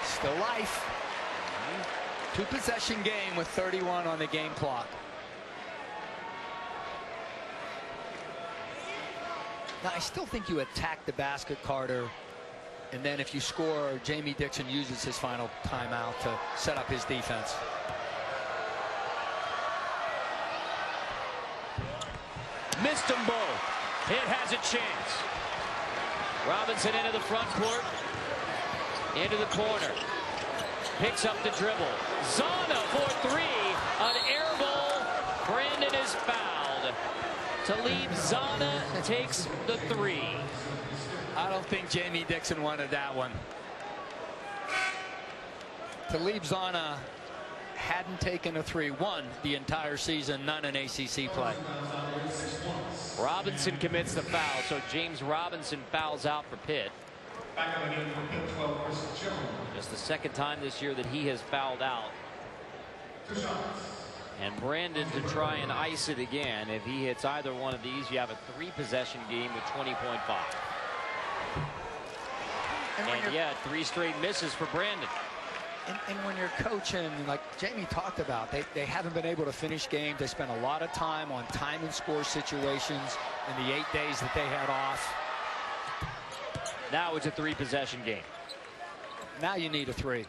Still life. 2-possession game with 31 on the game clock. Now, I still think you attack the basket, Carter, and then if you score, Jamie Dixon uses his final timeout to set up his defense. Missed them both. Pitt has a chance. Robinson into the front court. Into the corner. Picks up the dribble. Zana for 3. An air ball. Brandon is fouled. Talib Zana takes the 3. I don't think Jamie Dixon wanted that one. Talib Zana hadn't taken a 3-1 the entire season, none in ACC play. Robinson commits the foul, so James Robinson fouls out for Pitt. Just the second time this year that he has fouled out. And Brandon to try and ice it again. If he hits either one of these, you have a 3-possession game with 20.5. And yeah, 3 straight misses for Brandon. And when you're coaching, like Jamie talked about, they haven't been able to finish games. They spent a lot of time on time and score situations in the 8 days that they had off. Now it's a 3-possession game. Now you need a 3.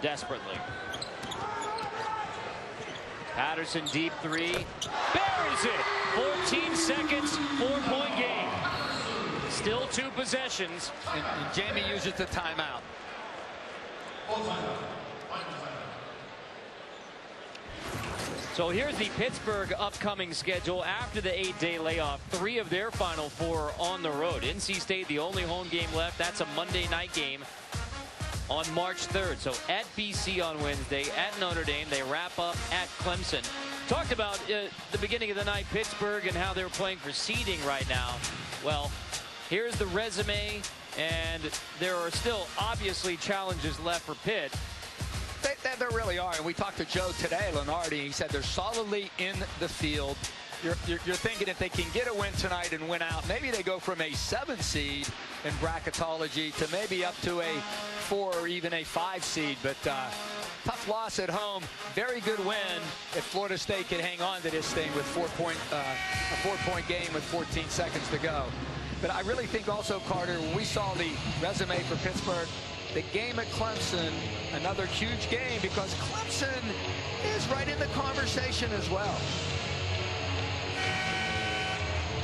Desperately. Patterson deep 3. Buries it. 14 seconds, 4-point game. Still 2 possessions. And Jamie uses the timeout. So here's the Pittsburgh upcoming schedule after the 8-day layoff. 3 of their final 4 on the road. NC State, the only home game left. That's a Monday night game on March 3rd. So at BC on Wednesday, at Notre Dame. They wrap up at Clemson. Talked about the beginning of the night, Pittsburgh, and how they're playing for seeding right now. Well, here's the resume, and there are still obviously challenges left for Pitt. There really are, and we talked to Joe today, Lenardi. He said they're solidly in the field. You're thinking if they can get a win tonight and win out, maybe they go from a 7 seed in bracketology to maybe up to a 4 or even a 5 seed. But tough loss at home. Very good win if Florida State can hang on to this thing with a 4-point game with 14 seconds to go. But I really think also, Carter, when we saw the resume for Pittsburgh, the game at Clemson, another huge game because Clemson is right in the conversation as well.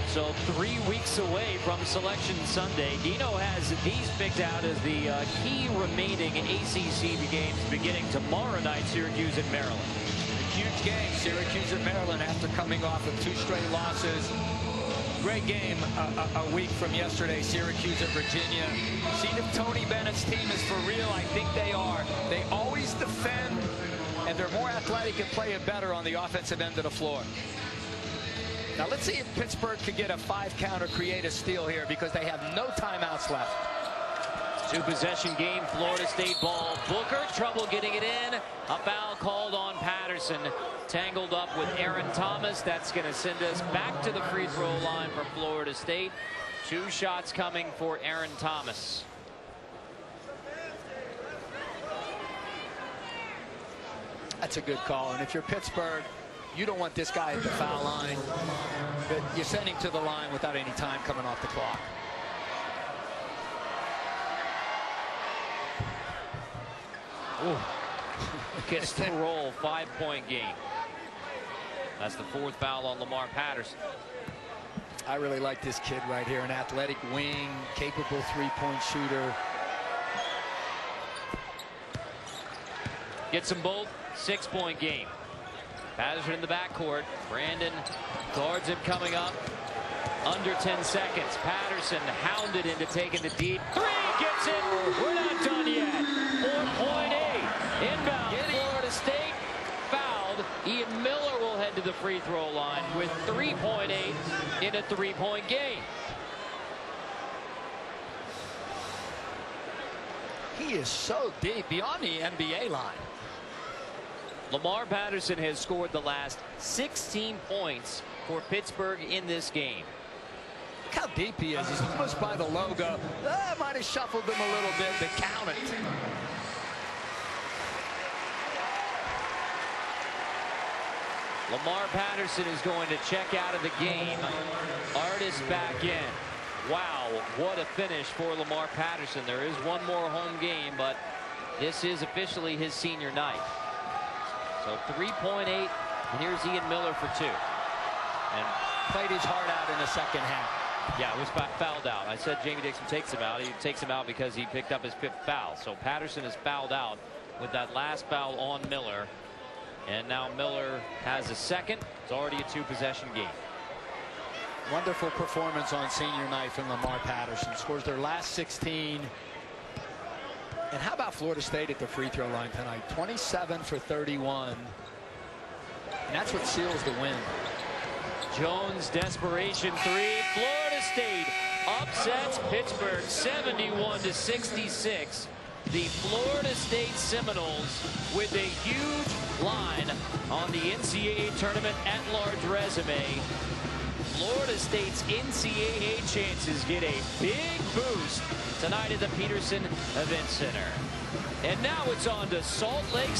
So 3 weeks away from Selection Sunday. Dino has these picked out as the key remaining ACC games beginning tomorrow night, Syracuse at Maryland. A huge game, Syracuse at Maryland after coming off of 2 straight losses. Great game a week from yesterday, Syracuse at Virginia. See if Tony Bennett's team is for real. I think they are. They always defend, and they're more athletic and play it better on the offensive end of the floor. Now let's see if Pittsburgh could get a 5-count or create a steal here because they have no timeouts left. 2-possession game, Florida State ball. Booker, trouble getting it in. A foul called on Patterson. Tangled up with Aaron Thomas. That's going to send us back to the free throw line for Florida State. 2 shots coming for Aaron Thomas. That's a good call. And if you're Pittsburgh, you don't want this guy at the foul line. But you send him to the line without any time coming off the clock. Ooh. Gets to roll, 5-point game. That's the 4th foul on Lamar Patterson. I really like this kid right here, an athletic wing, capable 3-point shooter. Gets them both, 6-point game. Patterson in the backcourt. Brandon guards him coming up. Under 10 seconds. Patterson hounded into taking the deep three. Gets it. We're not done yet. 4.8. Inbound. Florida State fouled. Ian Miller will head to the free throw line with 3.8 in a 3-point game. He is so deep beyond the NBA line. Lamar Patterson has scored the last 16 points for Pittsburgh in this game. Look how deep he is. He's almost by the logo. Might have shuffled him a little bit, but count it. Lamar Patterson is going to check out of the game. Artist back in. Wow, what a finish for Lamar Patterson. There is one more home game, but this is officially his senior night. So 3.8, and here's Ian Miller for 2. And played his heart out in the second half. Yeah, it was fouled out. I said Jamie Dixon takes him out. He takes him out because he picked up his 5th foul. So Patterson is fouled out with that last foul on Miller. And now Miller has a second. It's already a 2-possession game. Wonderful performance on senior night from Lamar Patterson. Scores their last 16. And how about Florida State at the free throw line tonight? 27 for 31. And that's what seals the win. Jones desperation 3. Florida State upsets Pittsburgh 71-66. The Florida State Seminoles with a huge line on the NCAA tournament at-large resume. Florida State's NCAA chances get a big boost tonight at the Peterson Event Center. And now it's on to Salt Lake.